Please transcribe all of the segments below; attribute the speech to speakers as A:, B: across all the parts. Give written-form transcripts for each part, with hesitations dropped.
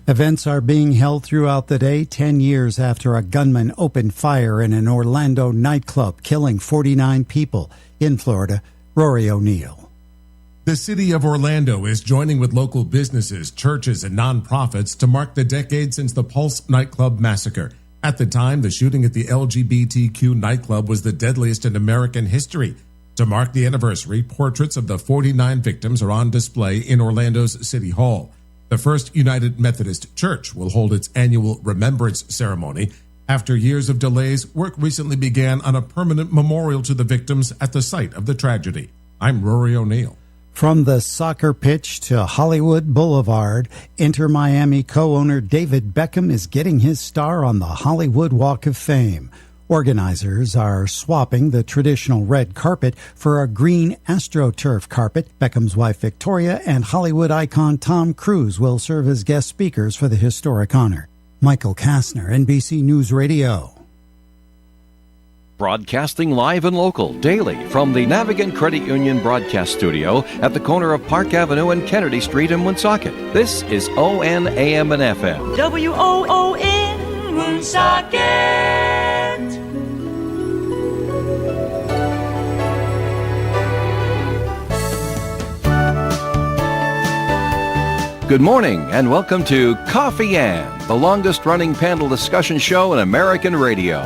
A: Events are being held throughout the day 10 years after a gunman opened fire in an Orlando nightclub, killing 49 people. In Florida, Rory O'Neill.
B: The city of Orlando is joining with local businesses, churches, and nonprofits to mark the decade since the Pulse nightclub massacre. At the time, the shooting at the LGBTQ nightclub was the deadliest in American history. To mark the anniversary, portraits of the 49 victims are on display in Orlando's City Hall. The First United Methodist Church will hold its annual remembrance ceremony. After years of delays, work recently began on a permanent memorial to the victims at the site of the tragedy. I'm Rory O'Neill.
A: From the soccer pitch to Hollywood Boulevard, Inter Miami co-owner David Beckham is getting his star on the Hollywood Walk of Fame. Organizers are swapping the traditional red carpet for a green AstroTurf carpet. Beckham's wife Victoria and Hollywood icon Tom Cruise will serve as guest speakers for the historic honor. Michael Kastner, NBC News Radio.
C: Broadcasting live and local daily from the Navigant Credit Union broadcast studio at the corner of Park Avenue and Kennedy Street in Woonsocket. This is WOON AM and FM.
D: WOON Woonsocket.
C: Good morning and welcome to Coffee Ann, the longest-running panel discussion show in American radio.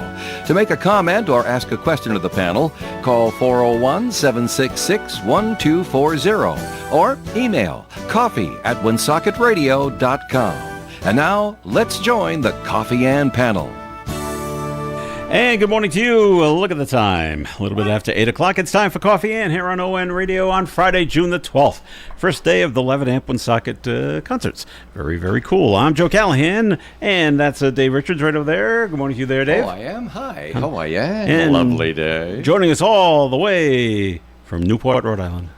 C: To make a comment or ask a question of the panel, call 401-766-1240 or email coffee@woonsocketradio.com. And now, let's join the Coffee Ann panel.
E: And good morning to you. Look at the time. A little bit after 8 o'clock. It's time for Coffee Ann here on ON Radio on Friday, June the 12th. First day of the 11 Amp Woonsocket concerts. Very, very cool. I'm Joe Callahan, and that's Dave Richards right over there. Good morning to you there, Dave.
C: Oh, I am. Hi. How are you?
E: And
C: lovely day.
E: Joining us all the way from Newport, Rhode Island.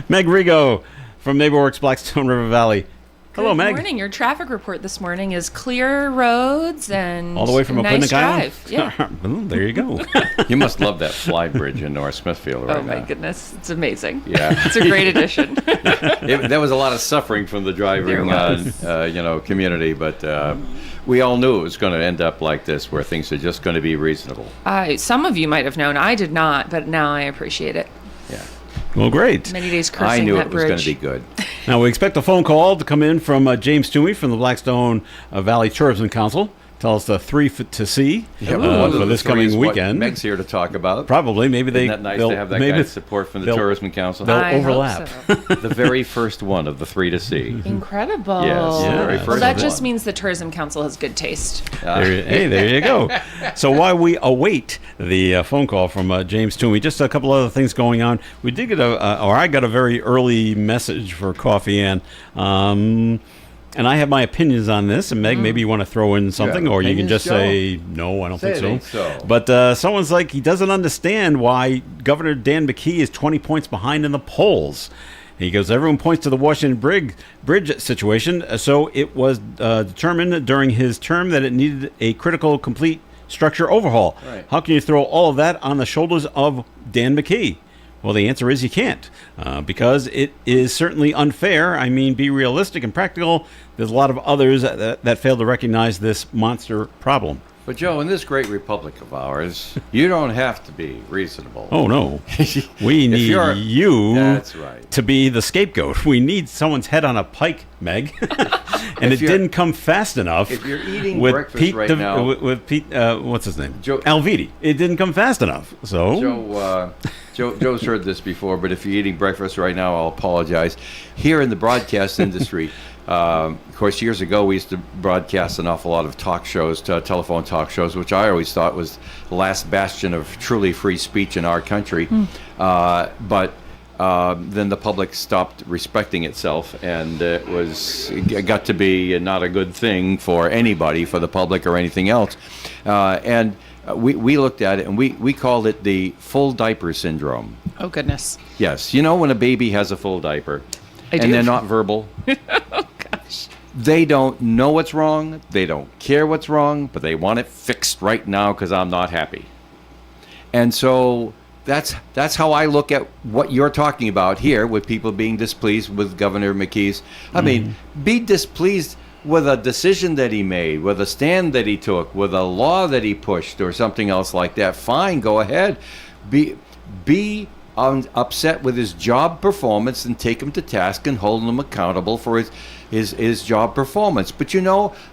E: Meg Rigo from NeighborWorks, Blackstone River Valley. Hello, Meg.
F: Good morning. Your traffic report this morning is clear roads and
E: all the way from
F: nice
E: Appointment
F: drive. Yeah.
E: There you go.
G: You must love that fly bridge in North Smithfield right now.
F: Oh, my goodness. It's amazing.
G: Yeah.
F: It's a great addition.
G: There was a lot of suffering from the driving community, but we all knew it was going to end up like this, where things are just going to be reasonable.
F: Some of you might have known. I did not, but now I appreciate it.
G: Yeah.
E: Well, great.
F: Many days cursing
G: I knew
F: that
G: it was
F: bridge.
G: going to be good.
E: Now, we expect a phone call to come in from James Toomey from the Blackstone Valley Tourism Council. Tell us the 3 to see for this coming weekend.
G: Meg's here to talk about.
E: Probably. Maybe
G: Isn't that nice to have that guy's support from the Tourism Council?
E: They'll
F: I
E: overlap.
F: hope so.
G: The very first one of the 3 to see.
F: Incredible.
G: Yes,
E: Yeah.
G: very
F: Well,
G: first
F: that
G: one.
F: just means the Tourism Council has good taste.
E: There you go. So while we await the phone call from James Toomey, just a couple other things going on. We did get I got a very early message for Coffee Ann. And I have my opinions on this, and Meg, maybe you want to throw in something, or you can just say, no, I don't think so. But someone's like, he doesn't understand why Governor Dan McKee is 20 points behind in the polls. He goes, everyone points to the Washington Bridge situation, so it was determined during his term that it needed a critical, complete structure overhaul.
G: Right.
E: How can you throw all of that on the shoulders of Dan McKee? Well, the answer is you can't, because it is certainly unfair. I mean, be realistic and practical. There's a lot of others that fail to recognize this monster problem.
G: But, Joe, in this great republic of ours, you don't have to be reasonable.
E: Oh, no. We need you
G: That's right.
E: to be the scapegoat. We need someone's head on a pike, Meg. And it didn't come fast enough.
G: If you're eating
E: with
G: breakfast
E: Pete
G: right now...
E: With Pete, what's his name?
G: Joe
E: Alviti. It didn't come fast enough. So
G: Joe's heard this before, but if you're eating breakfast right now, I'll apologize. Here in the broadcast industry, of course, years ago, we used to broadcast an awful lot of talk shows, telephone talk shows, which I always thought was the last bastion of truly free speech in our country. But then the public stopped respecting itself, and it got to be not a good thing for anybody, for the public or anything else. We looked at it, and we called it the full diaper syndrome.
F: Oh, goodness.
G: Yes. You know when a baby has a full diaper,
F: I do.
G: and they're not verbal?
F: Oh, gosh.
G: They don't know what's wrong. They don't care what's wrong, but they want it fixed right now because I'm not happy. And so that's how I look at what you're talking about here, with people being displeased with Governor McKee's. I mean, be displeased with a decision that he made, with a stand that he took, with a law that he pushed, or something else like that. Fine, go ahead. Be upset with his job performance and take him to task and hold him accountable for his job performance. But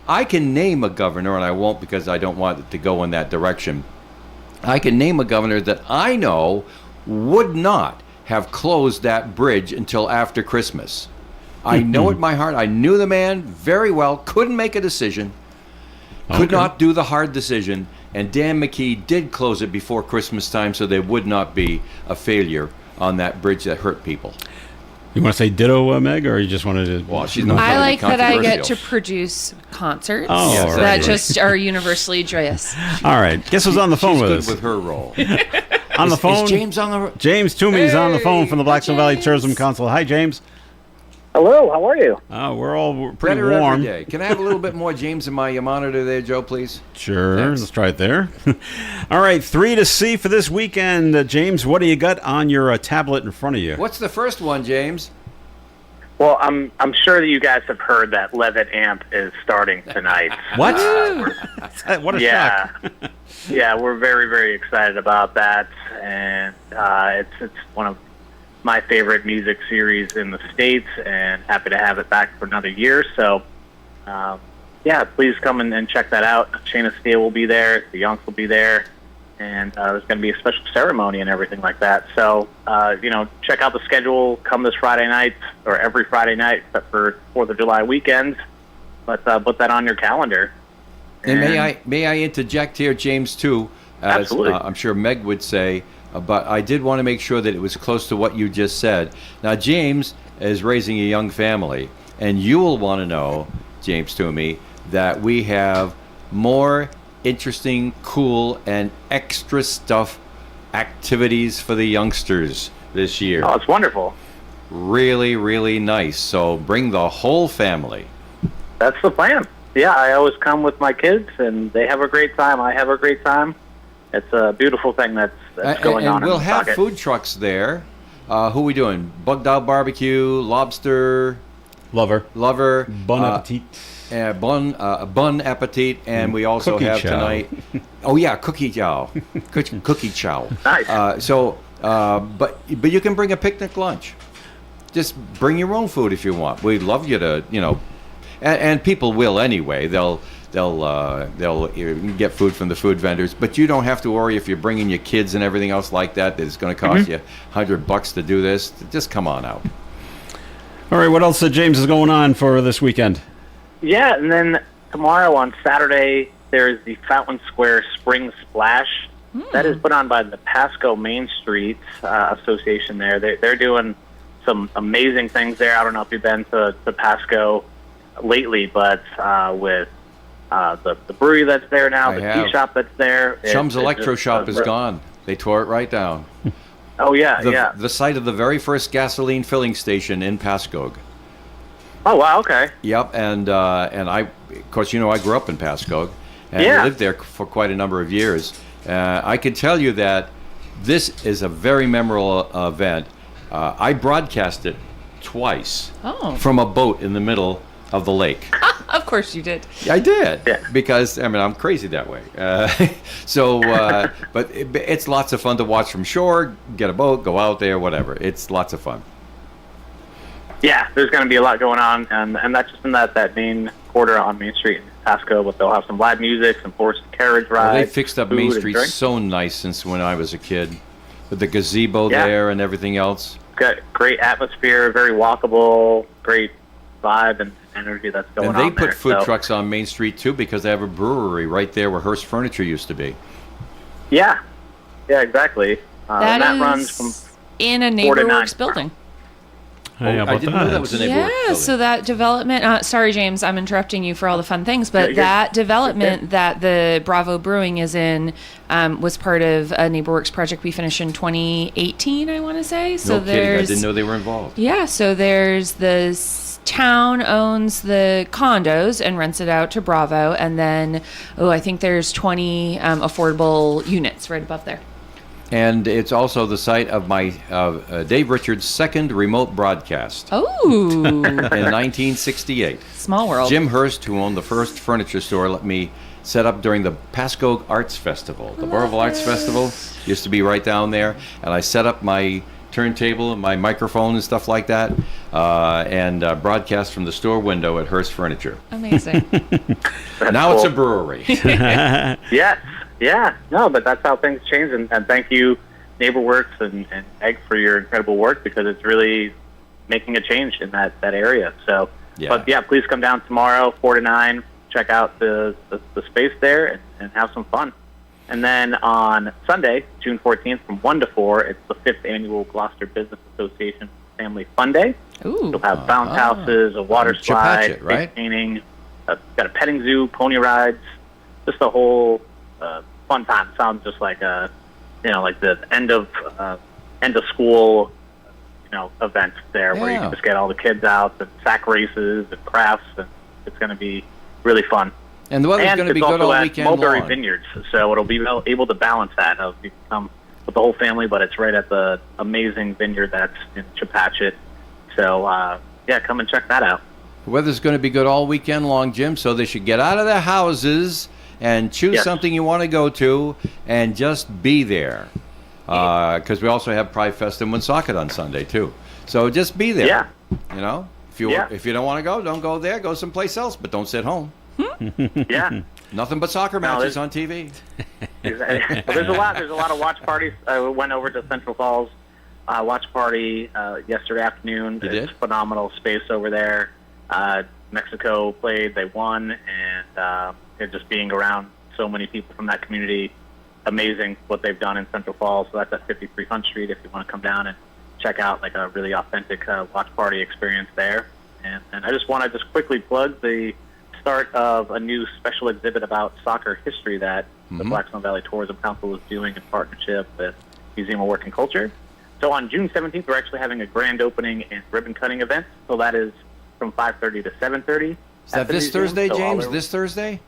G: I can name a governor, and I won't because I don't want it to go in that direction. I can name a governor that I know would not have closed that bridge until after Christmas. I know it in my heart. I knew the man very well, couldn't make a decision, could not do the hard decision, and Dan McKee did close it before Christmas time so there would not be a failure on that bridge that hurt people.
E: You want to say ditto, Meg, or you just wanted to...
G: Well, she's not
F: I like that I get
G: controversial.
F: to produce concerts
E: Oh,
F: that
E: right.
F: just are universally joyous.
E: All right. Guess who's on the phone
G: She's
E: with
G: good
E: us?
G: with her role.
E: On the phone?
G: Is James on the...
E: James Toomey's on the phone from the Blackstone Valley
F: James.
E: Tourism Council. Hi, James.
H: Hello, how are you?
E: We're pretty
G: Better
E: warm.
G: every day. Can I have a little bit more James in my monitor there, Joe, please?
E: Sure.
G: Thanks.
E: Let's try it there. All right. 3 to see for this weekend. James, what do you got on your tablet in front of you?
G: What's the first one, James?
I: Well, I'm sure that you guys have heard that Levitt Amp is starting tonight.
E: What? What a
I: yeah,
E: shock.
I: yeah, we're very, very excited about that, and it's one of my favorite music series in the States, and happy to have it back for another year. So, yeah, please come and check that out. Shayna Steele will be there, the Yonks will be there, and there's going to be a special ceremony and everything like that. So, check out the schedule. Come this Friday night, or every Friday night, except for 4th of July weekends. But put that on your calendar.
G: And may I interject here, James, too? As,
I: Absolutely.
G: I'm sure Meg would say, but I did want to make sure that it was close to what you just said. Now, James is raising a young family, and you will want to know, James Toomey, that we have more interesting, cool, and extra stuff activities for the youngsters this year.
I: Oh, it's wonderful.
G: Really, really nice. So bring the whole family.
I: That's the plan. Yeah, I always come with my kids, and they have a great time. I have a great time. It's a beautiful thing that's going on.
G: And we'll
I: in
G: have
I: Woonsocket.
G: food trucks there. Who we doing? Bugged Out Barbecue, Lobster
E: Lover.
G: Bon
E: Appetit.
G: Bon Appetit, and we also
E: Cookie
G: have
E: chow.
G: tonight. Oh yeah, cookie chow, cookie chow.
I: Nice.
G: But you can bring a picnic lunch. Just bring your own food if you want. We'd love you to, and people will anyway. They'll get food from the food vendors, but you don't have to worry if you're bringing your kids and everything else like that. That it's going to cost you $100 to do this. Just come on out.
E: All right. What else, James, is going on for this weekend?
I: Yeah, and then tomorrow on Saturday, there's the Fountain Square Spring Splash. That is put on by the Pasco Main Street Association there. They're doing some amazing things there. I don't know if you've been to Pasco lately, but with the brewery that's there now, the tea shop that's there.
G: Chum's
I: it's
G: Electro
I: just
G: Shop is gone. They tore it right down.
I: Oh, yeah,
G: The site of the very first gasoline filling station in Pasco.
I: Oh, wow, okay.
G: Yep, and I, of course, I grew up in Pasco, and lived there for quite a number of years. I can tell you that this is a very memorable event. I broadcast it twice from a boat in the middle of the lake.
F: Of course you did.
G: I did,
I: Yeah.
G: because I'm crazy that way. But it's lots of fun to watch from shore. Get a boat, go out there, whatever. It's lots of fun.
I: Yeah, there's going to be a lot going on, and that's just in that main quarter on Main Street in Pasco, but they'll have some live music, some horse carriage rides.
G: Well, they fixed up
I: food
G: Main
I: and
G: Street
I: drinks.
G: so nice since when I was a kid, with the gazebo
I: Yeah.
G: there and everything else.
I: Got great atmosphere, very walkable, great vibe and energy that's going
G: And
I: on
G: they put
I: there.
G: food
I: So,
G: trucks on Main Street too, because they have a brewery right there where Hearst Furniture used to be.
I: Yeah, exactly. And that runs from
F: in a
I: 4 to 9.
F: NeighborWorks building.
E: Hey, how
G: I
E: about
G: didn't know that was a neighborhood
F: Yeah,
G: building.
F: so that development, sorry, James, I'm interrupting you for all the fun things, but that development that the Bravo Brewing is in was part of a NeighborWorks project we finished in 2018, I want to say. So
G: No kidding, I
F: there's,
G: didn't know they were involved.
F: yeah, so there's the town owns the condos and rents it out to Bravo, and then, I think there's 20 affordable units right above there.
G: And it's also the site of my Dave Richards' second remote broadcast
F: Oh,
G: in 1968.
F: small world.
G: Jim Hurst, who owned the first furniture store, let me set up during the Pasco Arts Festival. The Burrillville Arts Festival used to be right down there, and I set up my turntable and my microphone and stuff like that, and broadcast from the store window at Hurst Furniture.
F: Amazing.
G: Now it's a brewery.
I: Yes. Yeah. No, but that's how things change. And thank you, NeighborWorks and Egg, for your incredible work, because it's really making a change in that area. So,
G: Yeah.
I: But yeah, please come down tomorrow, 4 to 9. Check out the space there and have some fun. And then on Sunday, June 14th, from 1 to 4, it's the 5th annual Gloucester Business Association Family Fun Day.
F: Ooh.
I: You'll have bounce houses, a water slide,
G: Chepachet, right?
I: face painting, got a petting zoo, pony rides, just a whole fun time. Sounds just like like the end of school, event there, where you
G: Yeah.
I: can just get all the kids out, and sack races and crafts, and it's going to be really fun.
G: And the weather's
I: And
G: going to be
I: it's
G: good
I: also
G: all
I: at
G: weekend
I: Mulberry
G: long.
I: Vineyards, so it'll be able to balance that. You can come with the whole family, but it's right at the amazing vineyard that's in Chepachet. So, come and check that out.
G: The weather's going to be good all weekend long, Jim, so they should get out of their houses and choose
I: Yes.
G: something you want to go to and just be there. Because we also have Pride Fest in Woonsocket on Sunday, too. So just be there.
I: Yeah.
G: If you don't want to go, don't go there. Go someplace else, but don't sit home.
I: Yeah.
G: Nothing but soccer matches on TV.
I: Well, there's a lot of watch parties. I went over to Central Falls watch party yesterday afternoon.
G: You
I: It's
G: did?
I: phenomenal space over there. Mexico played, they won, and just being around so many people from that community, amazing what they've done in Central Falls. So that's at 53 Hunt Street if you want to come down and check out like a really authentic watch party experience there. And I just want to quickly plug the start of a new special exhibit about soccer history that the Blackstone Valley Tourism Council is doing in partnership with Museum of Work and Culture. So on June 17th, we're actually having a grand opening and ribbon cutting event. So that is from 5:30 to 7:30.
G: Is that this Thursday, James? This Thursday?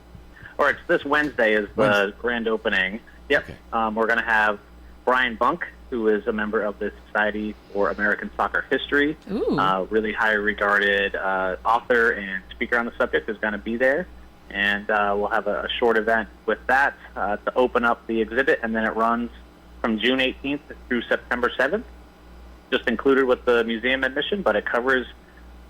I: Or it's this Wednesday is the grand opening. Yep.
G: Okay.
I: We're going to have Brian Bunk, who is a member of the Society for American Soccer History.
F: Ooh.
I: Really highly regarded author and speaker on the subject is going to be there. And we'll have a short event with that to open up the exhibit, and then it runs from June 18th through September 7th, just included with the museum admission, but it covers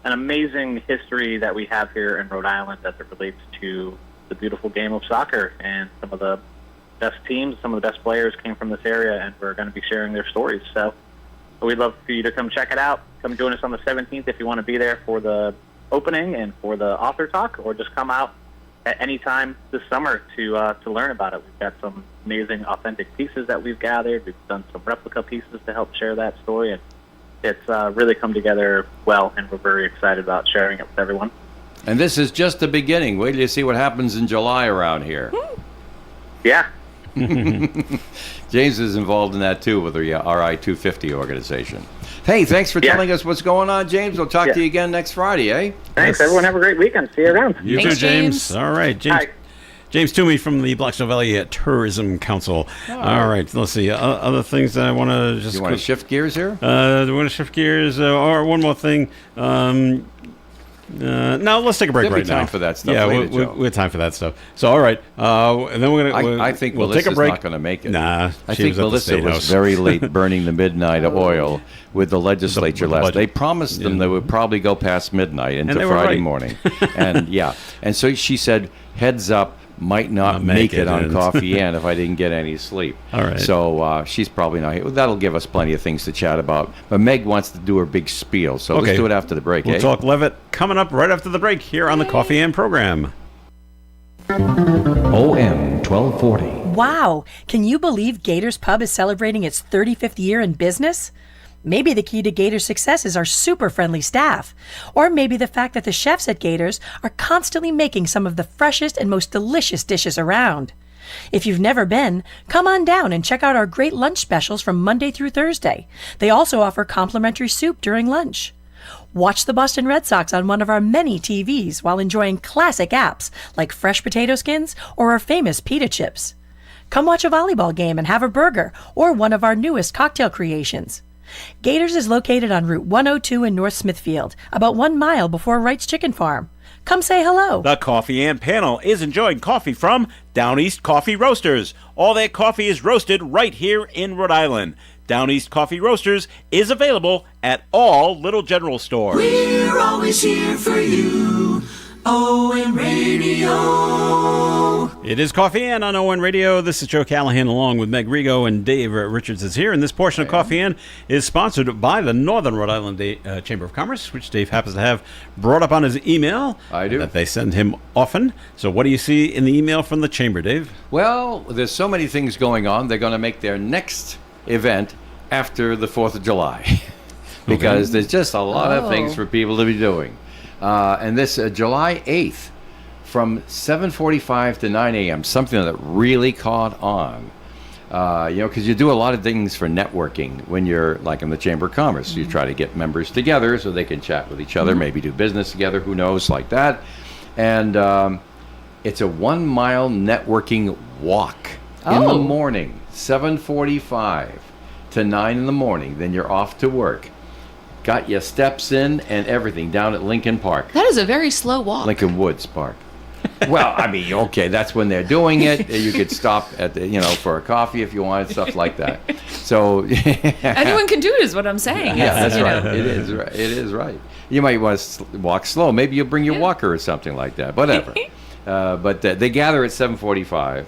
I: an amazing history that we have here in Rhode Island as it relates to the beautiful game of soccer, and some of the best teams, some of the best players came from this area, and we're going to be sharing their stories. So we'd love for you to come check it out. Come join us on the 17th if you want to be there for the opening and for the author talk, or just come out at any time this summer to learn about it. We've got some amazing authentic pieces that we've gathered. We've done some replica pieces to help share that story, and it's really come together well, and we're very excited about sharing it with everyone.
G: And this is just the beginning. Wait till you see what happens in July around here.
I: Yeah.
G: James is involved in that too with the RI 250 organization. Hey, thanks for telling us what's going on, James. We'll talk to you again next Friday, eh?
I: Thanks, everyone. Have a great weekend. See you around.
E: You
F: Thanks,
E: too, James.
F: James.
E: All right, James.
I: Hi.
E: James Toomey from the Blackstone Valley Tourism Council. All right, let's see. Other things that I want to just...
G: You want to shift gears here?
E: we want to shift gears. Or one more thing. No, let's take a break
G: There'll be
E: right now.
G: time for that stuff
E: Yeah,
G: later, Joe.
E: we have time for that stuff. So, all right. And then we're going to...
G: I think
E: we'll
G: Melissa's
E: take a break.
G: not going to make it.
E: Nah,
G: I
E: she
G: think
E: was at the
G: Melissa
E: State
G: was
E: House.
G: very late burning the midnight oil with the legislature
E: With the
G: last.
E: budget.
G: They promised them they would probably go past midnight into
E: they were
G: Friday
E: right.
G: morning. And so she said, heads up, might not make it on
E: and-
G: Coffee Inn if I didn't get any sleep.
E: All right.
G: So she's probably not here. That'll give us plenty of things to chat about. But Meg wants to do her big spiel, so
E: Okay.
G: let's do it after the break,
E: We'll
G: eh?
E: talk Levitt coming up right after the break here on the Coffee and program.
J: OM 1240.
K: Wow, can you believe Gators Pub is celebrating its 35th year in business? Maybe the key to Gators' success is our super friendly staff. Or maybe the fact that the chefs at Gators are constantly making some of the freshest and most delicious dishes around. If you've never been, come on down and check out our great lunch specials from Monday through Thursday. They also offer complimentary soup during lunch. Watch the Boston Red Sox on one of our many TVs while enjoying classic apps like fresh potato skins or our famous pita chips. Come watch a volleyball game and have a burger or one of our newest cocktail creations. Gators is located on Route 102 in North Smithfield, about 1 mile before Wright's Chicken Farm. Come say hello.
E: The Coffee and panel is enjoying coffee from Down East Coffee Roasters. All their coffee is roasted right here in Rhode Island. Down East Coffee Roasters is available at all Little General stores.
D: We're always here for you. ON Radio.
E: It is Coffee Ann on ON Radio. This is Joe Callahan along with Meg Rigo, and Dave Richards is here. And this portion of Coffee Ann is sponsored by the Northern Rhode Island Chamber of Commerce, which Dave happens to have brought up on his email.
G: I do.
E: That they send him often. So what do you see in the email from the Chamber, Dave?
G: Well, there's so many things going on. They're going to make their next event after the 4th of July because there's just a lot of things for people to be doing. And this July 8th from 7:45 to 9 a.m., something that really caught on. Because you do a lot of things for networking when you're like in the Chamber of Commerce. Mm-hmm. You try to get members together so they can chat with each other, maybe do business together, who knows, like that. And it's a 1 mile networking walk in the morning, 7:45 to 9 in the morning. Then you're off to work. Got your steps in and everything down at Lincoln Park.
F: That is a very slow walk.
G: Lincoln Woods Park. Well, I mean, okay, that's when they're doing it. You could stop at the, for a coffee if you wanted, stuff like that. So
F: anyone can do it, is what I'm saying.
G: Yeah, that's right. It is right. It is right. You might want to walk slow. Maybe you'll bring your walker or something like that. Whatever. But they gather at 7:45.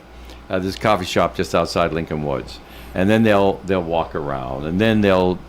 G: There's a coffee shop just outside Lincoln Woods, and then they'll walk around, and then they'll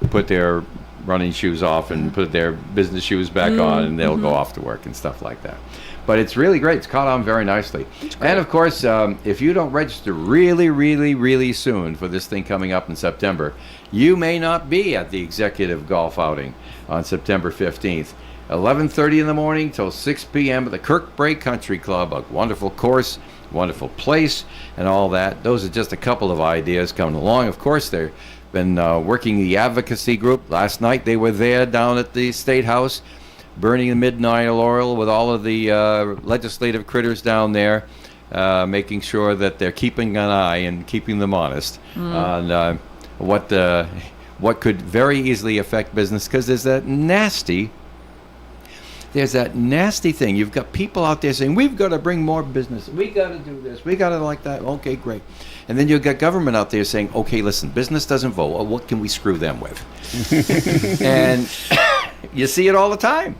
G: put their running shoes off and put their business shoes back on, and they'll go off to work and stuff like that. But it's really great. It's caught on very nicely. And of course, if you don't register really, really, really soon for this thing coming up in September, you may not be at the executive golf outing on September 15th. 11:30 in the morning till 6 p.m. at the Kirkbrae Country Club. A wonderful course, wonderful place, and all that. Those are just a couple of ideas coming along. Of course, they've been working the advocacy group. Last night they were there down at the State House, burning the midnight oil with all of the legislative critters down there, making sure that they're keeping an eye and keeping them honest on what could very easily affect business, because there's that nasty thing. You've got people out there saying, we've got to bring more business. We got to do this. We got to like that. Okay, great. And then you've got government out there saying, okay, listen, business doesn't vote. Well, what can we screw them with? And you see it all the time.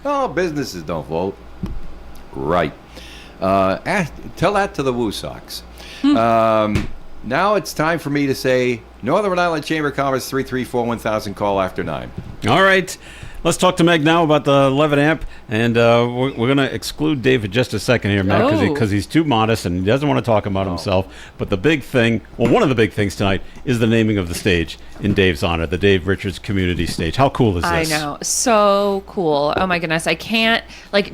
G: Oh, businesses don't vote. Right. Tell that to the Woo Sox. Now it's time for me to say, Northern Rhode Island Chamber of Commerce, 334-1000, call after 9.
E: All right. Let's talk to Meg now about the 11 amp, and we're going to exclude Dave for just a second here, Meg, because he's too modest and he doesn't want to talk about himself. But the big thing, one of the big things tonight is the naming of the stage in Dave's honor, the Dave Richards Community Stage. How cool is this?
F: I know. So cool. Oh, my goodness. I can't,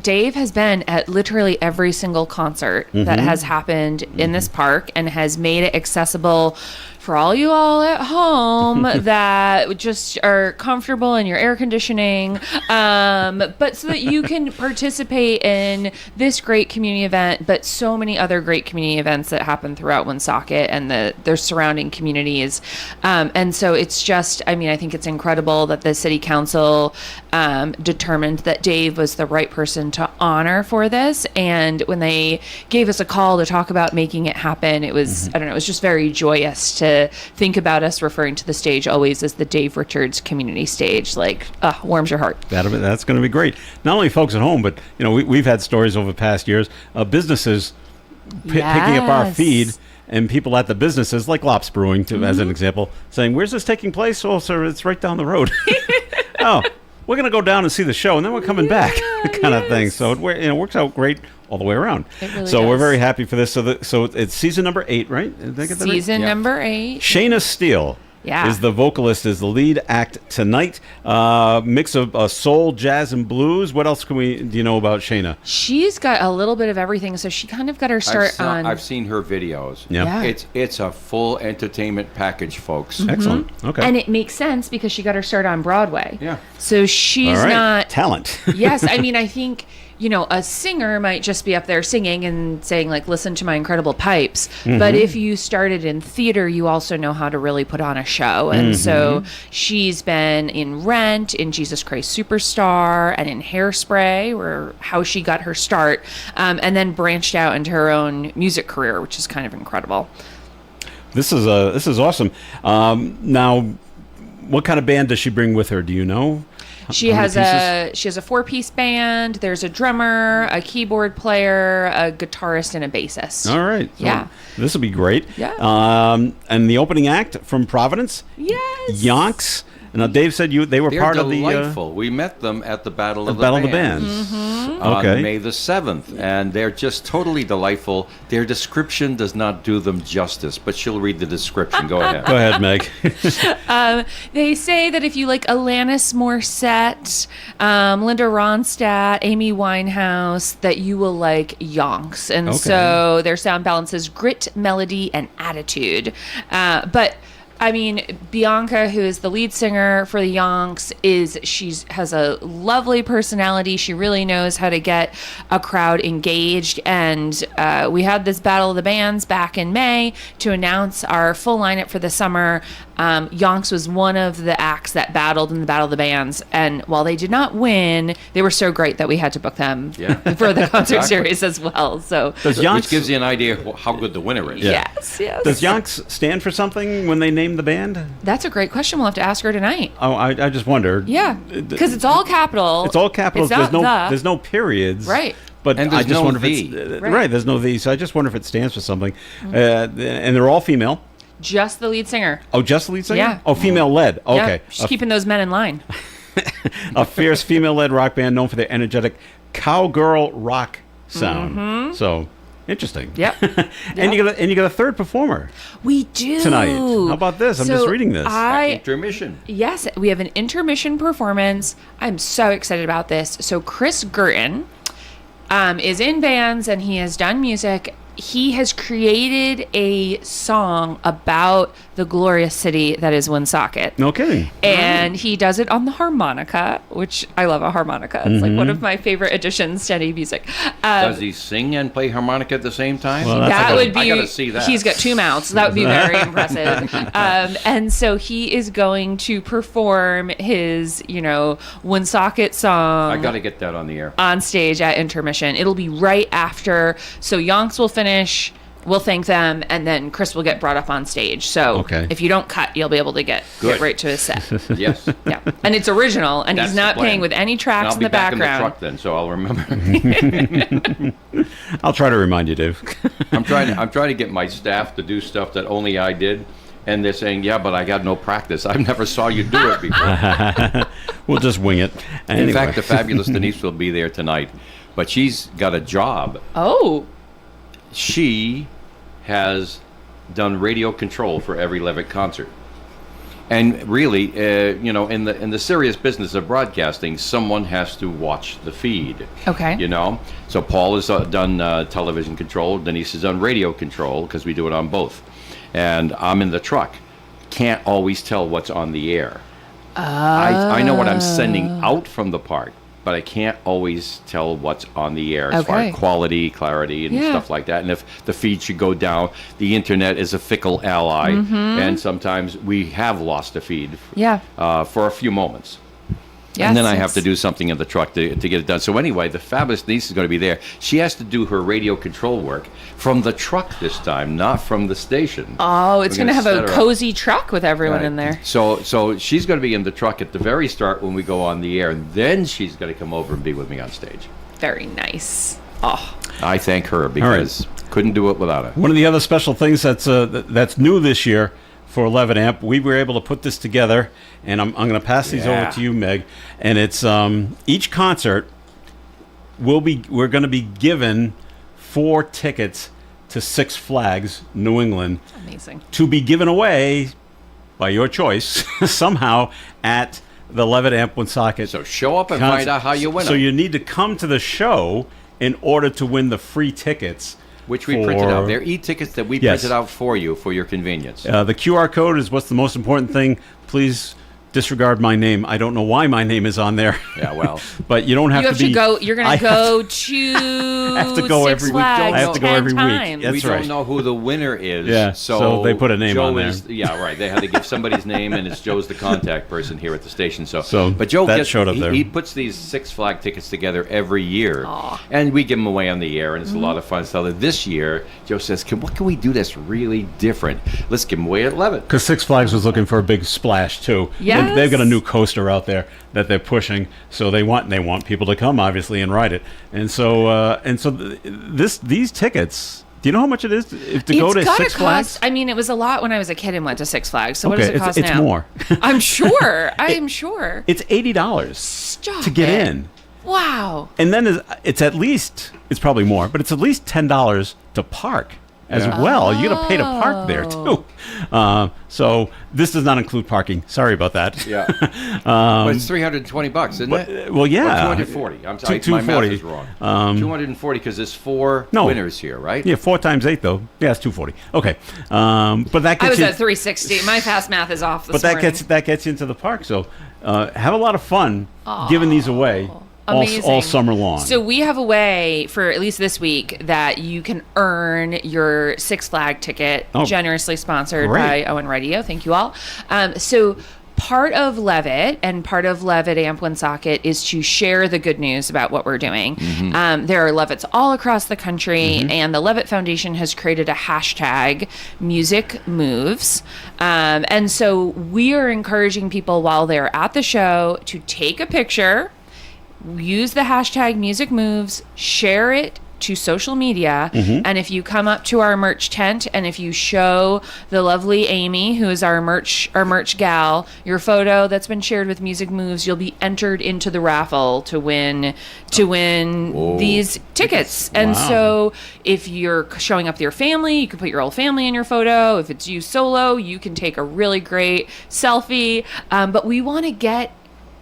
F: Dave has been at literally every single concert that has happened in this park and has made it accessible for all you all at home that just are comfortable in your air conditioning, but so that you can participate in this great community event, but so many other great community events that happen throughout Woonsocket and their surrounding communities. And so it's just, I think it's incredible that the city council determined that Dave was the right person to honor for this. And when they gave us a call to talk about making it happen, it was, I don't know, it was just very joyous to think about us referring to the stage always as the Dave Richards Community Stage. Warms your heart.
E: That's going to be great. Not only folks at home, but we've had stories over the past years of businesses picking up our feed, and people at the businesses like Lops Brewing, as an example, saying, "Where's this taking place?" "Oh, sir, it's right down the road." "Oh, we're going to go down and see the show, and then we're coming back," kind of thing. So it works out great all the way around.
F: It really
E: so
F: does.
E: We're very happy for this. So it's season number 8, right? Did I get that right?
F: Season number 8.
E: Shayna Steele
F: Yeah.
E: is the vocalist, is the lead act tonight. Mix of soul, jazz, and blues. What else do you know about Shayna?
F: She's got a little bit of everything, so she kind of got her start on.
G: I've seen her videos.
E: Yep.
F: Yeah.
G: It's a full entertainment package, folks.
E: Excellent. Okay.
F: And it makes sense because she got her start on Broadway.
G: Yeah.
F: So she's
E: All right.
F: not
E: Talent.
F: Yes, I mean, I think, a singer might just be up there singing and saying, like, listen to my incredible pipes. But if you started in theater, you also know how to really put on a show. And so she's been in Rent, in Jesus Christ Superstar, and in Hairspray, how she got her start, and then branched out into her own music career, which is kind of incredible.
E: This is awesome. Now, what kind of band does she bring with her? Do you know?
F: She
E: How
F: has
E: many
F: a 4-piece band. There's a drummer, a keyboard player, a guitarist, and a bassist.
E: All right. So
F: Yeah.
E: This will be great.
F: Yeah.
E: And the opening act from Providence,
F: Yes.
E: Yonks. Now, Dave said they were
G: They're
E: part
G: delightful. We met them at the Battle of the
E: Battle of the
G: Bands.
E: Bands.
G: On
E: Okay.
G: May the 7th, and they're just totally delightful. Their description does not do them justice, but she'll read the description. Go ahead.
E: Go ahead, Meg.
F: They say that if you like Alanis Morissette, Linda Ronstadt, Amy Winehouse, that you will like Yonks. And
E: Okay.
F: so their sound balances grit, melody, and attitude. But I mean, Bianca, who is the lead singer for the Yonks, has a lovely personality. She really knows how to get a crowd engaged. And we had this Battle of the Bands back in May to announce our full lineup for the summer. Yonks was one of the acts that battled in the Battle of the Bands. And while they did not win, they were so great that we had to book them for the concert series as well. So,
G: Which gives you an idea of how good the winner is.
F: yes.
E: Does Yonks stand for something when they name the band?
F: That's a great question. We'll have to ask her tonight.
E: Oh, I just wondered.
F: Yeah, because it's all capital.
E: It's all capitals.
F: It's not
E: There's no periods.
F: Right.
E: But
G: And
E: I
G: there's
E: just
G: no
E: wonder
G: V.
E: if it's
F: Right.
E: There's no V. So I just wonder if it stands for something. And they're all female.
F: Just the lead singer.
E: Oh, just the lead singer?
F: Yeah.
E: Oh, female led.
F: Yeah,
E: Okay.
F: she's keeping those men in line.
E: A fierce female led rock band known for their energetic cowgirl rock sound. So interesting.
F: Yep.
E: And you got a third performer
F: We do
E: tonight. How about this? I'm just reading this.
G: Intermission.
F: Yes, we have an intermission performance. I'm so excited about this. So Chris Gurton is in bands and he has done music. He has created a song about the glorious city that is Woonsocket.
E: No kidding.
F: And he does it on the harmonica, which I love a harmonica. It's like one of my favorite additions to any music.
G: Does he sing and play harmonica at the same time?
E: Well,
F: That would be.
G: I gotta see that.
F: He's got two mouths. That would be very impressive. And so he is going to perform his, Woonsocket song.
G: I gotta get that on the air.
F: On stage at intermission. It'll be right after. So Yonks will finish. We'll thank them, and then Chris will get brought up on stage. So
E: Okay.
F: if you don't cut, you'll be able to get
G: Good.
F: right to his set.
G: Yes.
F: Yeah, and it's original, and
G: That's
F: he's
G: the
F: not
G: plan.
F: playing with any
G: And
F: tracks
G: I'll
F: in
G: be
F: the
G: back in the
F: background.
G: truck then, so I'll remember.
E: I'll try to remind you, Dave.
G: I'm trying to get my staff to do stuff that only I did, and they're saying, "Yeah, but I got no practice. I never saw you do it before."
E: We'll just wing it. Anyway.
G: In fact, the fabulous Denise will be there tonight, but she's got a job.
F: Oh,
G: She has done radio control for every Levitt concert. And really, in the serious business of broadcasting, someone has to watch the feed.
F: okay.
G: So Paul has done television control. Denise has done radio control because we do it on both. And I'm in the truck. Can't always tell what's on the air. I know what I'm sending out from the park, but I can't always tell what's on the air as far
F: Okay.
G: as quality, clarity, and
F: Yeah.
G: stuff like that. And if the feed should go down, the internet is a fickle ally, and sometimes we have lost a feed
F: Yeah.
G: for a few moments.
F: Yes,
G: And then I have to
F: it's-
G: do something in the truck to get it done. So anyway, the fabulous Denise is going to be there. She has to do her radio control work from the truck this time, not from the station.
F: Oh, it's
G: We're
F: going to have
G: set
F: a
G: her up.
F: cozy truck with everyone
G: Right.
F: in there.
G: So she's going to be in the truck at the very start when we go on the air, and then she's going to come over and be with me on stage.
F: Very nice. Oh,
G: I thank her because couldn't do it without her.
E: One of the other special things that's new this year for 11 Amp, we were able to put this together, and I'm going to pass these over
G: Yeah.
E: to you, Meg. And it's each concert we're going to be given 4 tickets to Six Flags New England
F: amazing.
E: to be given away by your choice, somehow at the Levitt Amp Woonsocket.
G: So show up and find out how you win
E: So
G: them.
E: you need to come to the show in order to win the free tickets.
G: Which we printed out. They're e-tickets that we printed out for you for your convenience.
E: The QR code is what's the most important thing. Please disregard my name. I don't know why my name is on there.
G: Yeah, well.
E: But you don't have to be...
F: You're going to go to
E: I have to go
F: Six
E: every week.
F: Flags
E: I have to go every
F: 10
E: week.
F: times.
E: That's
G: we
E: right.
G: don't know who the winner is.
E: Yeah, so they put a name
G: Joe
E: on there.
G: Yeah, right. They had to give somebody's name, and it's Joe's the contact person here at the station. But Joe
E: that showed up there.
G: He puts these Six Flag tickets together every year, and we give them away on the air, and it's a lot of fun. So this year, Joe says, what can we do that's really different? Let's give them away at Levitt.
E: Because Six Flags was looking for a big splash, too.
F: Yes.
E: They've got a new coaster out there that they're pushing, so they want people to come, obviously, and ride it. And so these tickets, do you know how much it is to go to Six Flags?
F: I mean, it was a lot when I was a kid and went to Six Flags. So what does it cost
E: it's
F: now?
E: more.
F: I'm sure. I'm sure.
E: It's $80
F: Stop
E: to get
F: it.
E: in.
F: Wow.
E: And then it's probably more, but it's at least $10 to park as well. You got to pay to park there, too. So this does not include parking. Sorry about that.
G: Yeah. But it's $320, isn't it?
E: Well, yeah.
G: Or $240. I'm sorry, my math is wrong. $240 because there's four winners here, right?
E: Yeah, 4 times 8 though. Yeah, it's $240. Okay, but that gets
F: I was
E: you,
F: at 360. My fast math is off this morning.
E: that gets you into the park. So have a lot of fun giving these away. All summer long.
F: So we have a way for at least this week that you can earn your Six Flag ticket, generously sponsored by Owen Radio. Thank you all. So part of Levitt and part of Levitt Amp Woonsocket is to share the good news about what we're doing. There are Levitts all across the country, and the Levitt Foundation has created a hashtag, Music Moves. And so we are encouraging people while they're at the show to take a picture, use the hashtag Music Moves, share it to social media, and if you come up to our merch tent and if you show the lovely Amy, who is our merch gal, your photo that's been shared with Music Moves, you'll be entered into the raffle to win these tickets. And so if you're showing up with your family, you can put your whole family in your photo. If it's you solo, you can take a really great selfie. But we want to get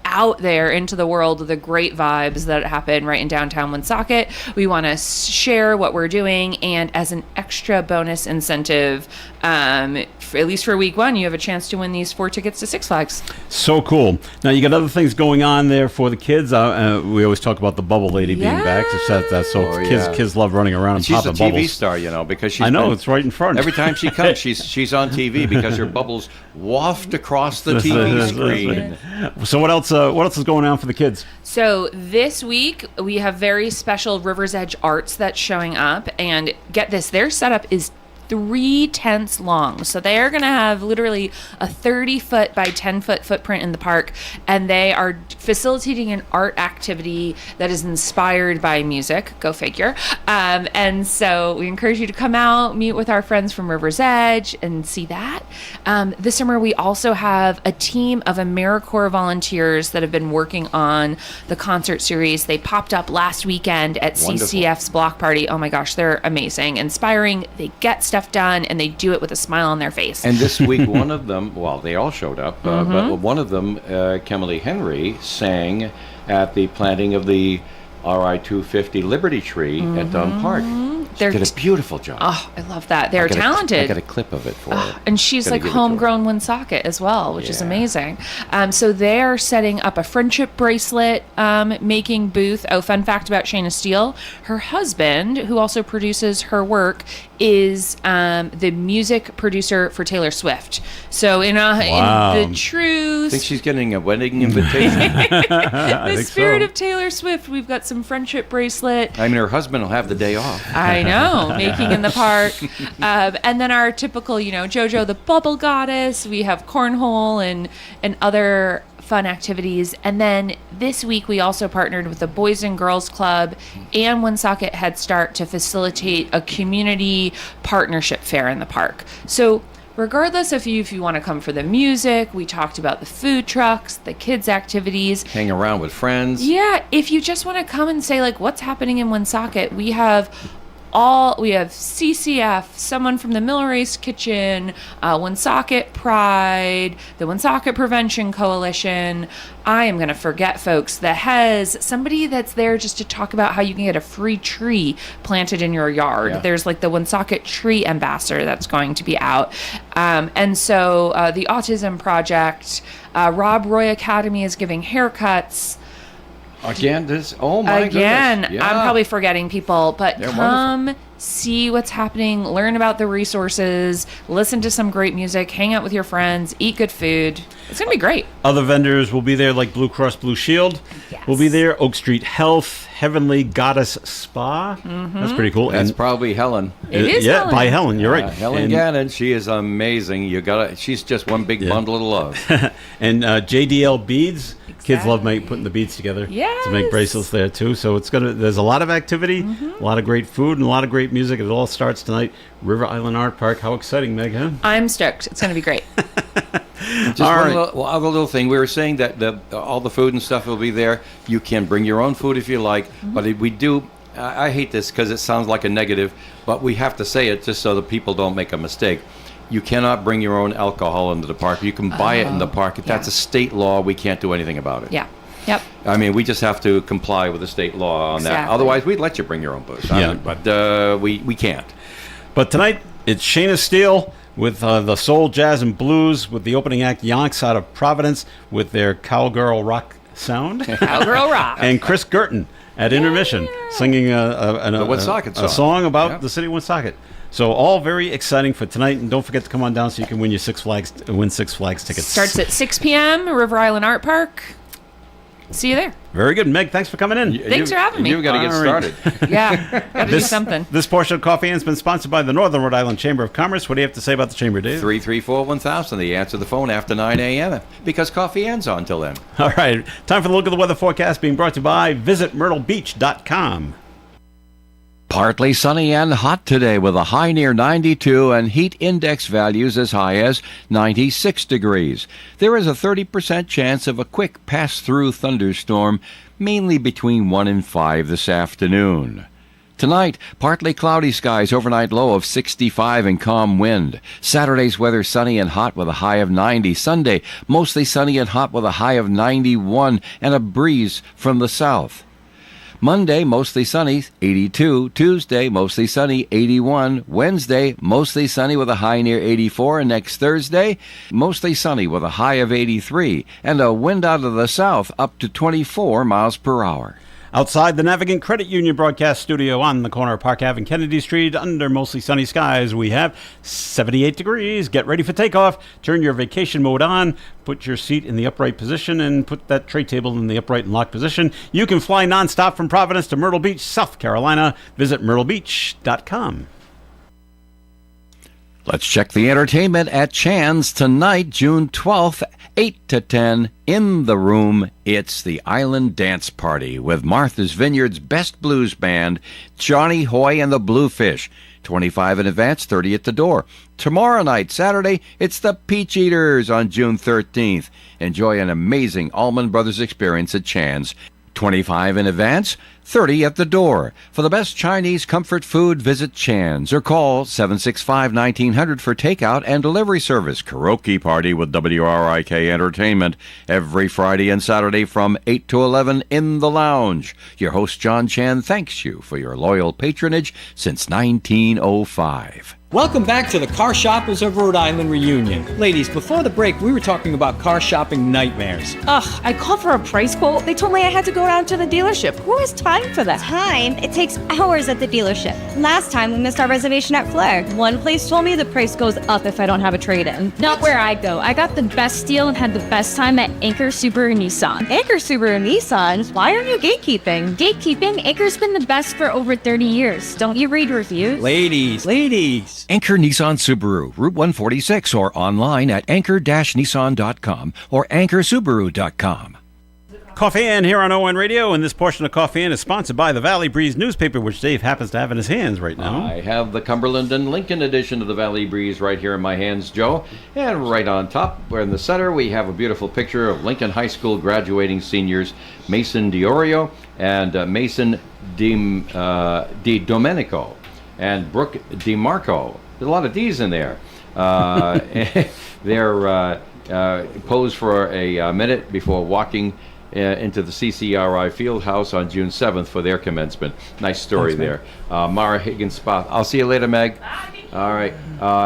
F: out there into the world of the great vibes that happen right in downtown Woonsocket. We want to share what we're doing, and as an extra bonus incentive, at least for week 1, you have a chance to win these 4 tickets to Six Flags.
E: So cool. Now you got other things going on there for the kids. We always talk about the Bubble Lady being back. Kids love running around and popping bubbles.
G: She's a TV star, because she's.
E: I know, it's right in front.
G: Every time she comes, she's on TV because her bubbles waft across the TV screen.
E: So what else is going on for the kids?
F: So this week we have very special River's Edge Arts that's showing up, and get this, their setup is 3 tents long. So they are going to have literally a 30-foot by 10-foot footprint in the park, and they are facilitating an art activity that is inspired by music. Go figure. And so we encourage you to come out, meet with our friends from River's Edge, and see that. This summer we also have a team of AmeriCorps volunteers that have been working on the concert series. They popped up last weekend at CCF's block party. Oh my gosh, they're amazing, inspiring. They get stuff done, and they do it with a smile on their face.
G: And this week, one of them, they all showed up, but one of them, Kimberly Henry, sang at the planting of the RI 250 Liberty Tree at Dunn Park. She did a beautiful job.
F: Oh, I love that. They're talented.
G: I got a clip of it for her.
F: And she's like homegrown Woonsocket as well, which is amazing. So they're setting up a friendship bracelet making booth. Oh, fun fact about Shayna Steele. Her husband, who also produces her work, is the music producer for Taylor Swift. So in the true...
G: I think she's getting a wedding invitation.
F: The spirit of Taylor Swift, we've got some friendship bracelet.
G: I mean, her husband will have the day off.
F: I know, making in the park. And then our typical, JoJo the Bubble Goddess. We have cornhole and other fun activities. And then this week we also partnered with the Boys and Girls Club and Woonsocket Head Start to facilitate a community partnership fair in the park. So regardless of if you want to come for the music, we talked about the food trucks, the kids' activities.
G: Hang around with friends.
F: Yeah, if you just want to come and say, what's happening in Woonsocket, we have we have CCF, someone from the Mill Race Kitchen, Woonsocket Pride, the Woonsocket Prevention Coalition. I am going to forget folks. The Hez, somebody that's there just to talk about how you can get a free tree planted in your yard.
G: Yeah.
F: There's like the Woonsocket Tree Ambassador that's going to be out. And so the Autism Project, Rob Roy Academy is giving haircuts.
G: Again, oh my goodness.
F: Again,
G: Yeah.
F: I'm probably forgetting people, but
G: They're
F: come see what's happening, learn about the resources, listen to some great music, hang out with your friends, eat good food. It's going to be great.
E: Other vendors will be there, like Blue Cross Blue Shield.
F: Yes.
E: Will be there. Oak Street Health, Heavenly Goddess Spa. That's pretty cool.
G: That's
E: And
G: probably Helen.
F: It is
E: yeah,
F: Helen.
E: by Helen. You're right.
G: Helen
E: And-
G: Gannon, she is amazing. She's just one big bundle of love.
E: and JDL beads. Kids love putting the beads together to
F: Yes.
E: make bracelets there too. So there's a lot of activity, a lot of great food, and a lot of great music. It all starts tonight, River Island Art Park. How exciting, Meg, huh?
F: I'm stoked. It's going to be great.
G: Just
E: All
G: one
E: right.
G: other little thing. We were saying that all the food and stuff will be there. You can bring your own food if you like, but we do. I hate this because it sounds like a negative, but we have to say it just so that people don't make a mistake. You cannot bring your own alcohol into the park. You can buy it in the park. That's a state law. We can't do anything about it.
F: Yeah. Yep.
G: I mean, we just have to comply with the state law on that.
F: Exactly.
G: Otherwise, we'd let you bring your own booze.
E: Yeah.
G: But we can't.
E: But tonight, it's Shayna Steele with the soul, jazz, and blues with the opening act, Yonks out of Providence, with their cowgirl rock sound.
F: Cowgirl rock.
E: And Chris Girton at intermission singing a
G: Woonsocket song.
E: song about
G: Yep.
E: the city of Woonsocket. So all very exciting for tonight, and don't forget to come on down so you can win your Six Flags tickets.
F: Starts at 6 p.m., River Island Art Park. See you there.
E: Very good, Meg. Thanks for coming in.
F: Thanks for having me.
G: You've got to get
E: All right.
G: started.
F: Yeah. Got to do something.
E: This portion of Coffee has been sponsored by the Northern Rhode Island Chamber of Commerce. What do you have to say about the Chamber, Dave?
G: 334-1000. The answer the phone after 9 a.m. because coffee ends on till then.
E: All right. Time for the look at the weather forecast being brought to you by visitmyrtlebeach.com.
G: Partly sunny and hot today with a high near 92 and heat index values as high as 96 degrees. There is a 30% chance of a quick pass-through thunderstorm, mainly between 1 and 5 this afternoon. Tonight, partly cloudy skies, overnight low of 65 and calm wind. Saturday's weather sunny and hot with a high of 90. Sunday, mostly sunny and hot with a high of 91 and a breeze from the south. Monday, mostly sunny, 82. Tuesday, mostly sunny, 81. Wednesday, mostly sunny with a high near 84. And next Thursday, mostly sunny with a high of 83. And a wind out of the south up to 24 miles per hour.
E: Outside the Navigant Credit Union broadcast studio on the corner of Park Ave and Kennedy Street, under mostly sunny skies, we have 78 degrees. Get ready for takeoff. Turn your vacation mode on. Put your seat in the upright position and put that tray table in the upright and locked position. You can fly nonstop from Providence to Myrtle Beach, South Carolina. Visit myrtlebeach.com.
G: Let's check the entertainment at Chan's tonight, June 12th, 8 to 10. In the room, it's the Island Dance Party with Martha's Vineyard's best blues band, Johnny Hoy and the Bluefish. 25 in advance, 30 at the door. Tomorrow night, Saturday, it's the Peach Eaters on June 13th. Enjoy an amazing Allman Brothers experience at Chan's. 25 in advance, 30 at the door. For the best Chinese comfort food, visit Chan's or call 765-1900 for takeout and delivery service. Karaoke party with WRIK Entertainment every Friday and Saturday from 8 to 11 in the lounge. Your host, John Chan, thanks you for your loyal patronage since 1905.
J: Welcome back to the Car Shoppers of Rhode Island reunion. Ladies, before the break, we were talking about car shopping nightmares.
L: Ugh, I called for a price quote. They told me I had to go down to the dealership. Who has time for that?
M: Time? It takes hours at the dealership. Last time we missed our reservation at Flair.
L: One place told me the price goes up if I don't have a trade-in. Not where I go. I got the best deal and had the best time at Anchor Subaru Nissan.
M: Anchor Subaru Nissan? Why are you gatekeeping?
L: Gatekeeping? Anchor's been the best for over 30 years. Don't you read reviews?
J: Ladies.
G: Anchor Nissan Subaru, Route 146, or online at anchor-nissan.com or anchorsubaru.com.
E: Coffee In here on ON Radio, and this portion of Coffee In is sponsored by the Valley Breeze newspaper, which Dave happens to have in his hands right now.
G: I have the Cumberland and Lincoln edition of the Valley Breeze right here in my hands, Joe. And right on top, we're in the center, we have a beautiful picture of Lincoln High School graduating seniors Mason Diorio and Mason Di Domenico. and Brooke DeMarco. There's a lot of D's in there. They're posed for a minute before walking into the CCRI Fieldhouse on June 7th for their commencement. Nice story there. Mara Higgins-Spoth. I'll see you later, Meg. All right.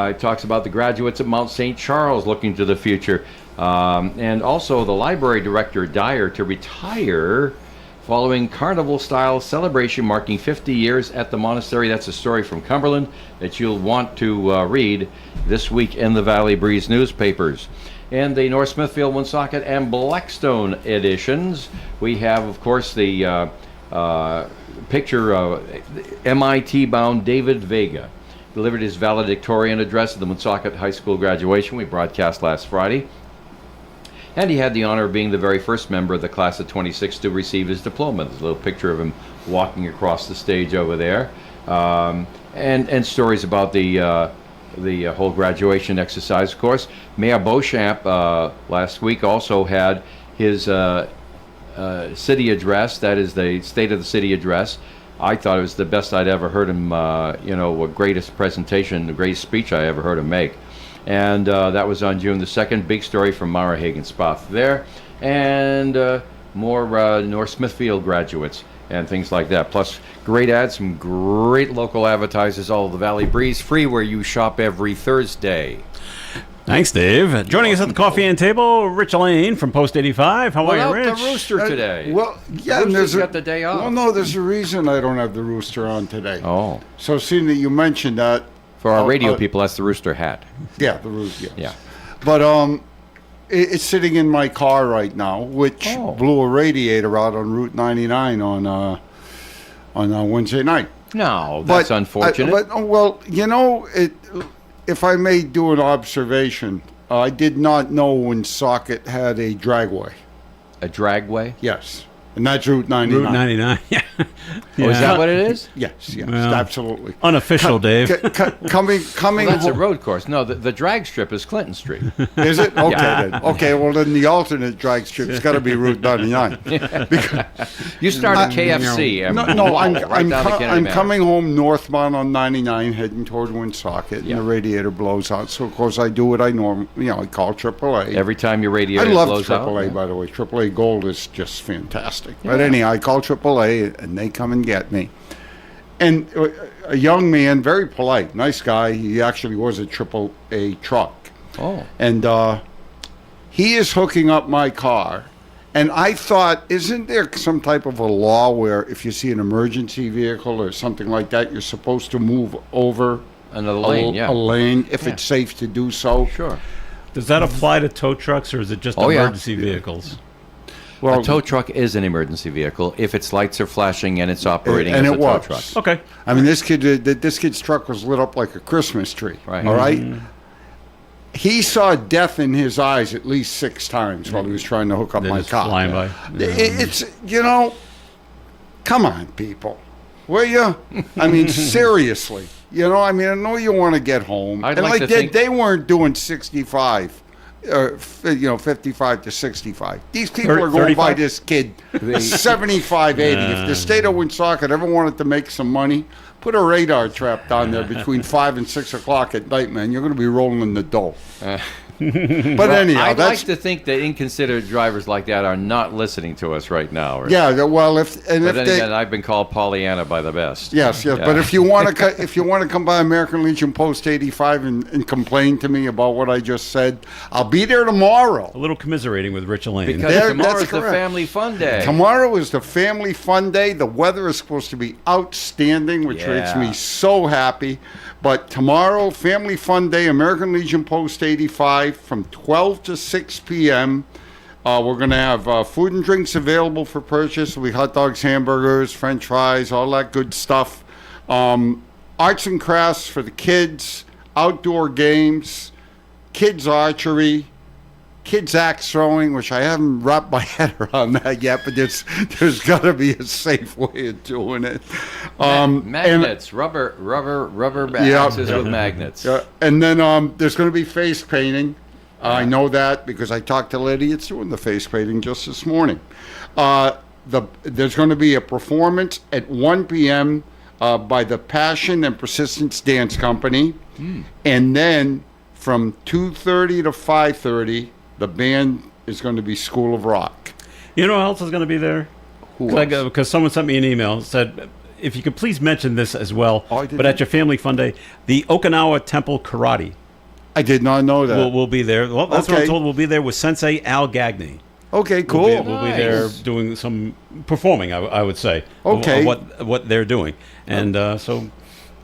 G: It talks about the graduates at Mount St. Charles looking to the future. And also the library director, Dyer, to retire following carnival-style celebration marking 50 years at the monastery. That's a story from Cumberland that you'll want to read this week in the Valley Breeze newspapers. And the North Smithfield, Woonsocket, and Blackstone editions. We have, of course, the picture of MIT-bound David Vega. Delivered his valedictorian address at the Woonsocket High School graduation we broadcast last Friday. And he had the honor of being the very first member of the class of 26 to receive his diploma. There's a little picture of him walking across the stage over there. And stories about the whole graduation exercise, of course. Mayor Beauchamp last week also had his city address. That is the State of the City address. I thought it was the best I'd ever heard him, the greatest presentation, the greatest speech I ever heard him make. And that was on June the 2nd. Big story from Mara Higgins-Spoth there. And more North Smithfield graduates and things like that. Plus, great ads, some great local advertisers, all of the Valley Breeze, free where you shop every Thursday.
E: Thanks, Dave. Joining us at the coffee and table, Rich Lane from Post 85. How are you, Rich?
G: The rooster today.
N: Rooster's
G: got the day off.
N: Well, no, there's a reason I don't have the rooster on today.
G: Oh.
N: So seeing that you mentioned that.
G: For our radio people, that's the rooster hat.
N: Yeah, the rooster, yes.
G: Yeah.
N: But it's sitting in my car right now, which blew a radiator out on Route 99 on Wednesday night.
G: No, that's unfortunate.
N: If I may do an observation, I did not know Woonsocket had a dragway.
G: A dragway?
N: Yes. And that's Route 99.
E: Route 99, yeah.
G: Oh, is that what it is?
N: Yes,
E: Well,
N: absolutely.
E: Unofficial, Dave.
N: Coming.
G: Well, that's a road course. No, the drag strip is Clinton Street.
N: Is it? Okay, then. Okay, well, then the alternate drag strip's got to be Route 99.
G: You start at KFC.
N: I'm coming home northbound on 99, heading toward Woonsocket, and the radiator blows out. So, of course, I do what I normally, I call AAA.
G: Every time your radiator blows out?
N: I love AAA, by the way. AAA Gold is just fantastic. But anyhow, I call AAA, and they come and get me. And a young man, very polite, nice guy. He actually was a AAA truck.
G: Oh.
N: And he is hooking up my car. And I thought, isn't there some type of a law where if you see an emergency vehicle or something like that, you're supposed to move over
G: another lane,
N: a lane if it's safe to do so?
G: Sure.
E: Does that apply to tow trucks, or is it just emergency vehicles?
G: Well, a tow truck is an emergency vehicle if its lights are flashing and it's operating as a tow truck.
E: Okay.
N: I mean, this kid's truck was lit up like a Christmas tree.
G: Right.
N: All right? He saw death in his eyes at least 6 times while he was trying to hook up my car.
E: Flying by.
N: It's, come on, people. Will you? I mean, seriously. I know you want to get home. They weren't doing 65. 55 to 65. These people are going 35? By this kid 75, 80. If the state of Woonsocket ever wanted to make some money, put a radar trap down there between 5 and 6 o'clock at night, man. You're going to be rolling in the dough. But anyhow,
G: I'd like to think that inconsiderate drivers like that are not listening to us right now. Right?
N: Yeah, well,
G: again, I've been called Pollyanna by the best.
N: Yes. Yeah. But if you want to come by American Legion Post 85 and complain to me about what I just said, I'll be there tomorrow.
E: A little commiserating with Rich Lane.
G: Because tomorrow is the Family Fun Day.
N: Tomorrow is the Family Fun Day. The weather is supposed to be outstanding, which makes me so happy. But tomorrow, Family Fun Day, American Legion Post 85, from 12 to 6 p.m. We're going to have food and drinks available for purchase. There'll be hot dogs, hamburgers, French fries, all that good stuff. Arts and crafts for the kids, outdoor games, kids archery, kids axe throwing, which I haven't wrapped my head around that yet, but there's got to be a safe way of doing it.
G: Magnets, rubber axes with magnets.
N: And then there's going to be face painting. I know that because I talked to Lady that's doing the face painting just this morning. There's going to be a performance at 1 p.m. by the Passion and Persistence Dance Company. And then from 2:30 to 5:30, the band is going to be School of Rock.
E: You know who else is going to be there?
N: Who else?
E: Because someone sent me an email, said, if you could please mention this as well,
N: I didn't.
E: but at your Family Fun Day, the Okinawa Temple Karate
N: I did not know that.
E: will be there. Well, that's what
N: Okay.
E: I'm told. We'll be there with Sensei Al Gagné.
N: Okay, cool.
E: We'll be there doing some performing, I would say,
N: Okay.
E: of what they're doing. And so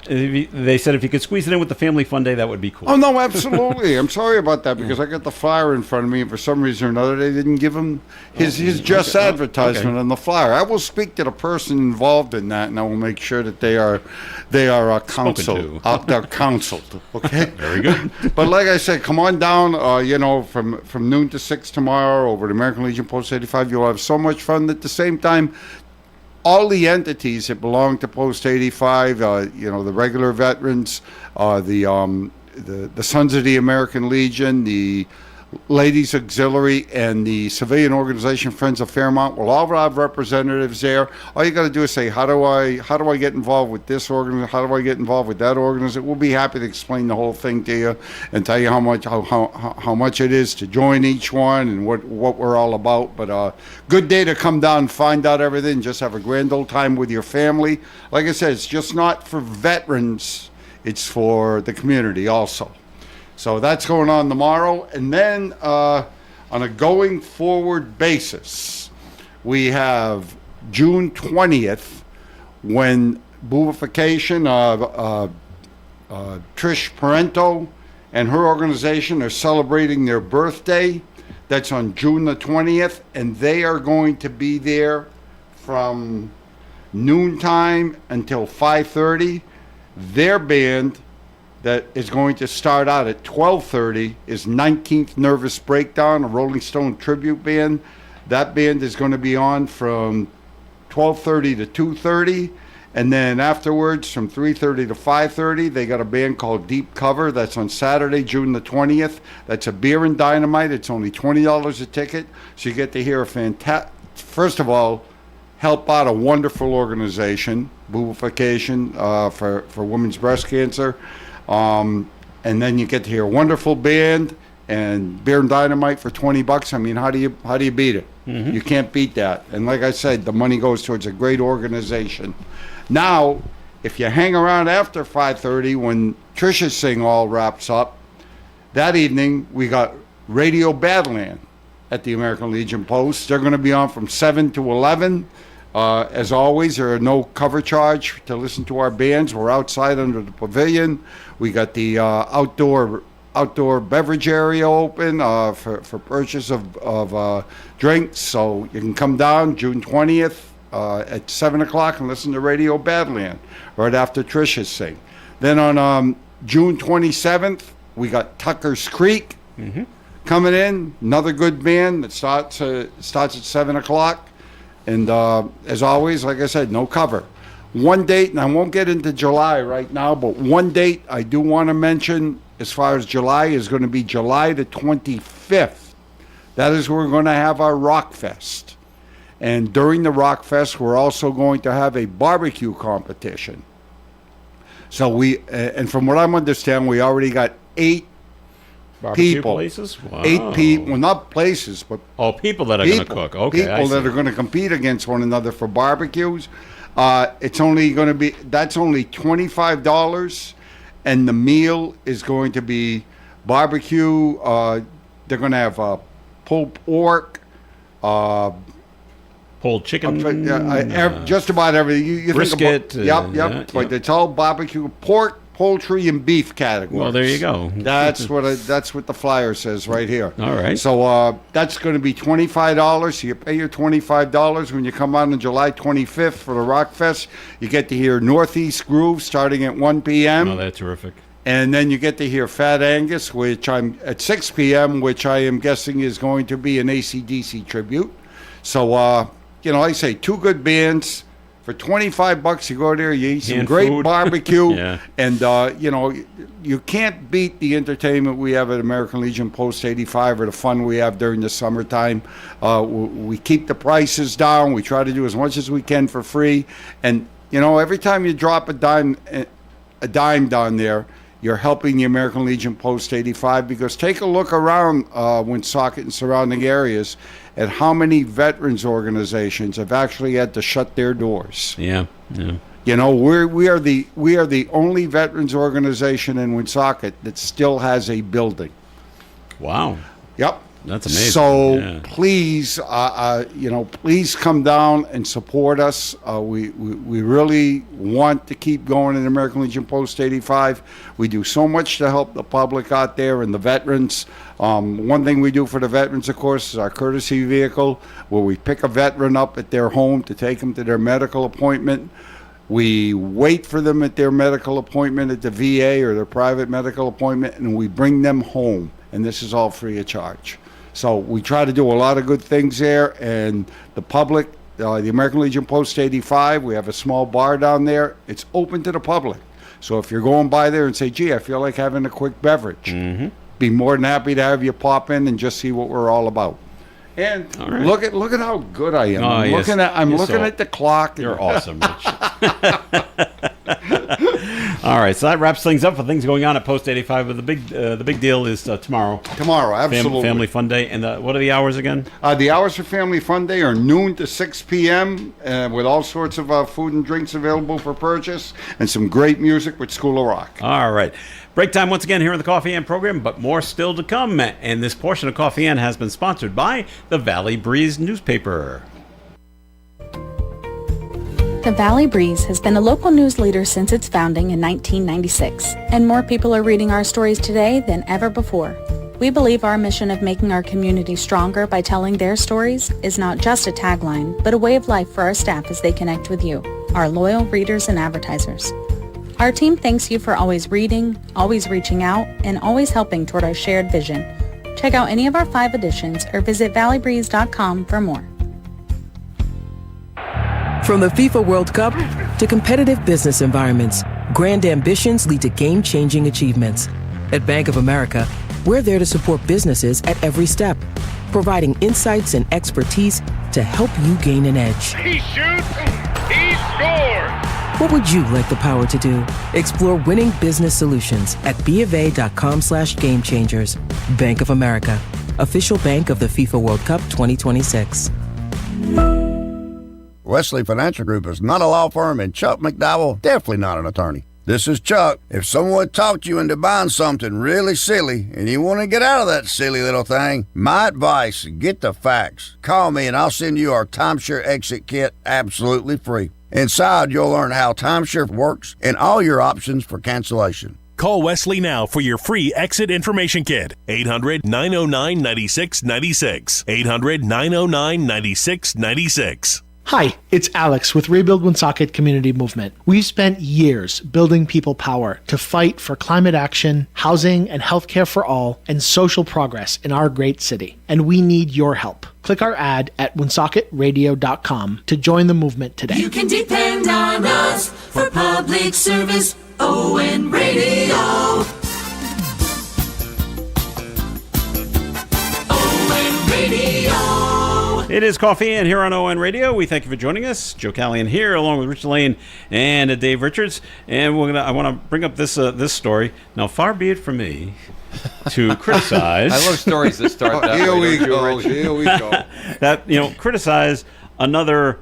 E: they said if you could squeeze it in with the Family Fun Day, that would be cool.
N: Oh, no, absolutely. I'm sorry about that because I got the flyer in front of me and for some reason or another they didn't give him his just advertisement on the flyer. I will speak to the person involved in that and I will make sure that they are counseled. They're counseled, okay?
E: Very good.
N: But like I said, come on down, from noon to 6 tomorrow over at American Legion Post 85. You'll have so much fun. At the same time, all the entities that belong to Post 85, the regular veterans, the Sons of the American Legion, the Ladies Auxiliary, and the civilian organization Friends of Fairmont will all have representatives there. All you got to do is say, how do I get involved with this organization? How do I get involved with that organization? We'll be happy to explain the whole thing to you and tell you how much it is to join each one and what we're all about. But good day to come down and find out everything. Just have a grand old time with your family. Like I said, it's just not for veterans. It's for the community also. So that's going on tomorrow. And then on a going forward basis, we have June 20th when Boovification, Trish Parento and her organization are celebrating their birthday. That's on June the 20th. And they are going to be there from noontime until 5:30. Their band that is going to start out at 12:30 is 19th Nervous Breakdown, a Rolling Stone tribute band. That band is going to be on from 12:30 to 2:30, and then afterwards from 3:30 to 5:30, they got a band called Deep Cover. That's on Saturday, June the 20th. That's a beer and dynamite. It's only $20 a ticket, so you get to hear a fantastic. First of all, help out a wonderful organization, Boovification, for women's breast cancer. And then you get to hear a wonderful band and beer and dynamite for $20. I mean, how do you beat it? Mm-hmm. You can't beat that. And like I said, the money goes towards a great organization. Now, if you hang around after 5:30 when Trisha's Sing all wraps up, that evening we got Radio Badland at the American Legion Post. They're going to be on from 7 to 11. As always, there are no cover charge to listen to our bands. We're outside under the pavilion. We got the outdoor beverage area open for purchase of drinks. So you can come down June 20th at 7 o'clock and listen to Radio Badland right after Trisha's Sing. Then on June 27th, we got Tucker's Creek coming in. Another good band that starts at 7 o'clock. And as always, like I said, no cover. One date, and I won't get into July right now, but one date I do want to mention as far as July is going to be July the 25th. That is where we're going to have our Rock Fest. And during the Rock Fest, we're also going to have a barbecue competition. So and from what I'm understanding, we already got 8
E: barbecue
N: people.
E: Places? Wow.
N: 8 people, well, not places, but
E: people that are going to cook. Okay,
N: people that are going to compete against one another for barbecues. It's only going to be, that's only $25, and the meal is going to be barbecue. They're going to have pulled pork,
E: pulled chicken,
N: just about everything. You
E: brisket.
N: Think about, yep. But it's all barbecue, pork, poultry, and beef categories.
E: Well, there you go.
N: That's what the flyer says right here.
E: All right.
N: So that's going to be $25. So you pay your $25 when you come out on July 25th for the Rock Fest. You get to hear Northeast Groove starting at 1 p.m.
E: Oh, that's terrific.
N: And then you get to hear Fat Angus, which I'm at 6 p.m., which I am guessing is going to be an AC/DC tribute. So, like I say, 2 good bands. For $25, you go there, you eat some great barbecue, and you can't beat the entertainment we have at American Legion Post 85 or the fun we have during the summertime. We keep the prices down. We try to do as much as we can for free, and every time you drop a dime down there, you're helping the American Legion Post 85, because take a look around Woonsocket and surrounding areas at how many veterans organizations have actually had to shut their doors.
E: Yeah.
N: We are the only veterans organization in Woonsocket that still has a building.
E: Wow.
N: Yep.
E: That's amazing.
N: So please, please come down and support us. We really want to keep going in American Legion Post 85. We do so much to help the public out there and the veterans. One thing we do for the veterans, of course, is our courtesy vehicle, where we pick a veteran up at their home to take them to their medical appointment. We wait for them at their medical appointment at the VA or their private medical appointment, and we bring them home. And this is all free of charge. So we try to do a lot of good things there, and the public, the American Legion Post 85, we have a small bar down there. It's open to the public. So if you're going by there and say, gee, I feel like having a quick beverage, be more than happy to have you pop in and just see what we're all about. And look at how good I am. I'm looking at the clock.
E: You're awesome, Rich. All right, so that wraps things up for things going on at Post 85. But the big deal is tomorrow.
N: Tomorrow, absolutely.
E: Family Fun Day. And what are the hours again?
N: The hours for Family Fun Day are noon to 6 p.m. With all sorts of food and drinks available for purchase, and some great music with School of Rock.
E: All right. Break time once again here in the Coffee Inn program, but more still to come. And this portion of Coffee Inn has been sponsored by the Valley Breeze newspaper.
O: The Valley Breeze has been a local news leader since its founding in 1996, and more people are reading our stories today than ever before. We believe our mission of making our community stronger by telling their stories is not just a tagline, but a way of life for our staff as they connect with you, our loyal readers and advertisers. Our team thanks you for always reading, always reaching out, and always helping toward our shared vision. Check out any of our 5 editions or visit valleybreeze.com for more.
P: From the FIFA World Cup to competitive business environments, grand ambitions lead to game-changing achievements. At Bank of America, we're there to support businesses at every step, providing insights and expertise to help you gain an edge.
Q: He shoots, he scores!
P: What would you like the power to do? Explore winning business solutions at BofA.com/gamechangers. Bank of America, official bank of the FIFA World Cup 2026.
R: Wesley Financial Group is not a law firm, and Chuck McDowell definitely not an attorney. This is Chuck. If someone talked you into buying something really silly and you want to get out of that silly little thing, my advice, get the facts. Call me and I'll send you our timeshare exit kit absolutely free. Inside, you'll learn how timeshare works and all your options for cancellation.
S: Call Wesley now for your free exit information kit. 800-909-9696. 800-909-9696.
T: Hi, it's Alex with Rebuild Woonsocket Community Movement. We've spent years building people power to fight for climate action, housing and healthcare for all, and social progress in our great city. And we need your help. Click our ad at woonsocketradio.com to join the movement today.
D: You can depend on us for public service. ON Radio. ON Radio.
E: It is Coffee Inn here on ON Radio. We thank you for joining us. Joe Callion here, along with Rich Lane and Dave Richards. And I want to bring up this story. Now, far be it from me to criticize.
G: I love stories that start that
N: Here
G: way.
N: we go. Here we go.
E: That criticize another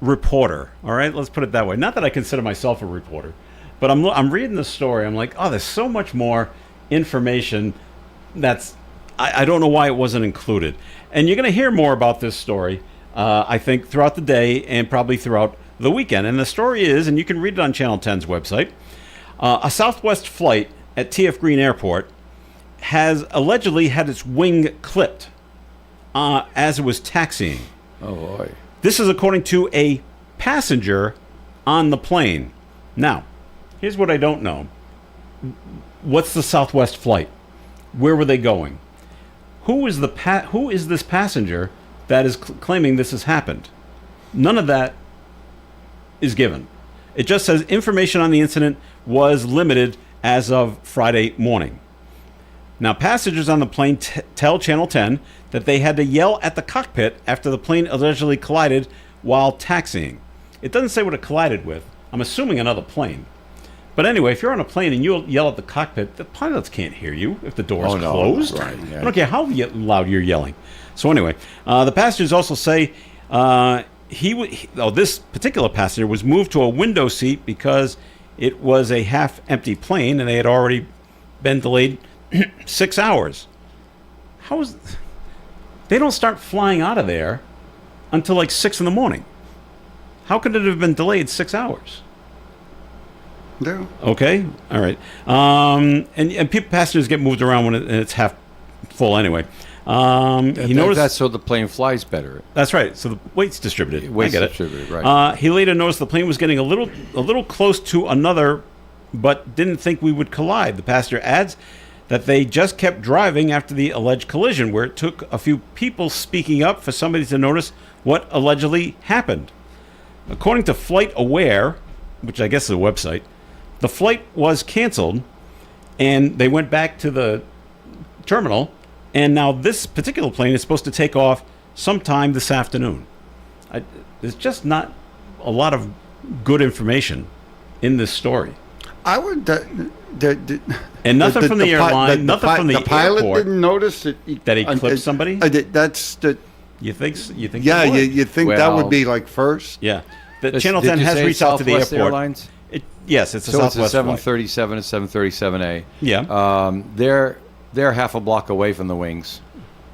E: reporter. All right, let's put it that way. Not that I consider myself a reporter, but I'm reading the story. I'm like, oh, there's so much more information that's I don't know why it wasn't included. And you're going to hear more about this story, I think, throughout the day and probably throughout the weekend. And the story is, and you can read it on Channel 10's website, a Southwest flight at TF Green Airport has allegedly had its wing clipped as it was taxiing.
G: Oh, boy.
E: This is according to a passenger on the plane. Now, here's what I don't know. What's the Southwest flight? Where were they going? Who is this passenger that is claiming this has happened? None of that is given. It just says information on the incident was limited as of Friday morning. Now, passengers on the plane tell Channel 10 that they had to yell at the cockpit after the plane allegedly collided while taxiing. It doesn't say what it collided with. I'm assuming another plane. But anyway, if you're on a plane and you yell at the cockpit, the pilots can't hear you if the door's closed.
G: Right, yeah.
E: I don't care how loud you're yelling. So anyway, the passengers also say this particular passenger was moved to a window seat because it was a half-empty plane and they had already been delayed 6 hours. They don't start flying out of there until like 6 in the morning. How could it have been delayed 6 hours?
N: No.
E: Okay, all right. And passengers get moved around when it's half full anyway. He noticed
G: that's so the plane flies better.
E: That's right. So the weight's distributed.
G: Weight's
E: I get
G: distributed,
E: it.
G: right.
E: He later noticed the plane was getting a little close to another, but didn't think we would collide. The passenger adds that they just kept driving after the alleged collision, where it took a few people speaking up for somebody to notice what allegedly happened. According to Flight Aware, which I guess is a website, the flight was canceled, and they went back to the terminal, and now this particular plane is supposed to take off sometime this afternoon. There's just not a lot of good information in this story.
N: I would...
E: and nothing from the airline, nothing from the
N: pilot
E: airport
N: didn't notice that
E: he clipped somebody?
N: That's the...
E: You think?
N: Yeah, you think that would be like first?
E: Yeah. The Channel 10 has reached out to the airport.
G: Airlines?
E: Yes, it's a
G: so
E: Southwest
G: it's a 737 and 737A.
E: Yeah.
G: They're half a block away from the wings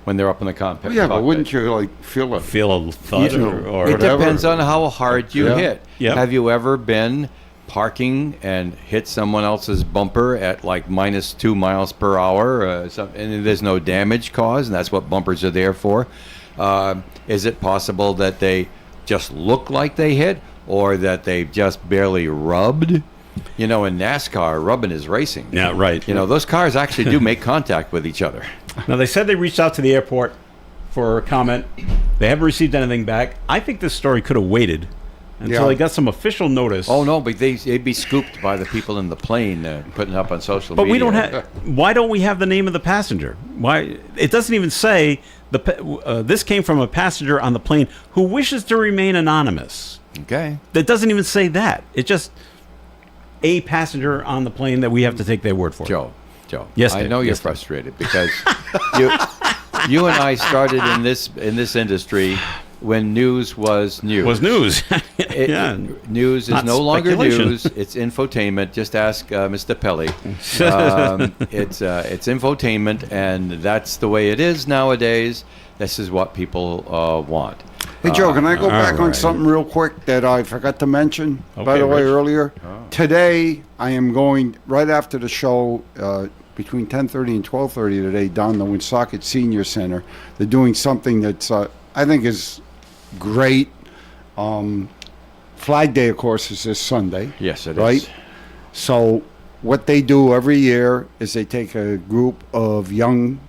G: when they're up in the cockpit.
N: Yeah, but wouldn't you like feel a
E: thud or
G: it
E: whatever?
G: Depends on how hard you hit.
E: Yeah.
G: Have you ever been parking and hit someone else's bumper at like minus 2 miles per hour, and there's no damage caused, and that's what bumpers are there for? Is it possible that they just look like they hit, or that they just barely rubbed? You know, in NASCAR, rubbing is racing.
E: Yeah, right.
G: You know, those cars actually do make contact with each other.
E: Now, they said they reached out to the airport for a comment. They haven't received anything back. I think this story could have waited until they got some official notice.
G: Oh, no, but they'd be scooped by the people in the plane putting it up on social media.
E: But we don't have... Why don't we have the name of the passenger? Why? It doesn't even say... this came from a passenger on the plane who wishes to remain anonymous.
G: Okay.
E: That doesn't even say that. It's just a passenger on the plane that we have to take their word for.
G: Joe.
E: Yes,
G: I
E: Dave.
G: know you're frustrated because you and I started in this industry when news was news.
E: Was news.
G: News is
E: Not
G: no longer
E: speculation.
G: news. It's infotainment. Just ask Mr. Pelly. It's infotainment, and that's the way it is nowadays. This is what people want.
N: Hey, Joe, can I go back on something real quick that I forgot to mention, by the way, earlier?
G: Oh.
N: Today, I am going, right after the show, between 10:30 and 12:30 today, down the Woonsocket Senior Center. They're doing something that's, I think, is great. Flag Day, of course, is this Sunday.
G: Yes, it
N: right?
G: is.
N: So what they do every year is they take a group of young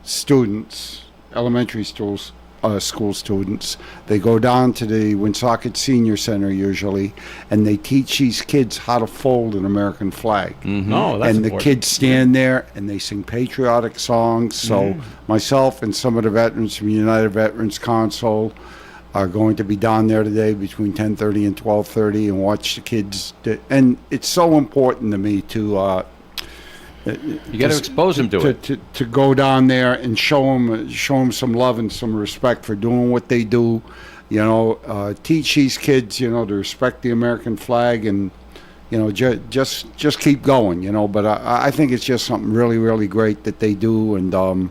N: students, elementary school students. They go down to the Woonsocket Senior Center usually, and they teach these kids how to fold an American flag.
G: Mm-hmm.
E: Oh, that's
N: and the
E: important.
N: kids stand there and they sing patriotic songs. So myself and some of the veterans from United Veterans Council are going to be down there today between 10:30 and 12:30 and watch the kids. And it's so important to me to
G: you got to expose them to it.
N: To go down there and show them some love and some respect for doing what they do. You know, teach these kids, you know, to respect the American flag, and you know, just keep going. You know, but I think it's just something really, really great that they do, and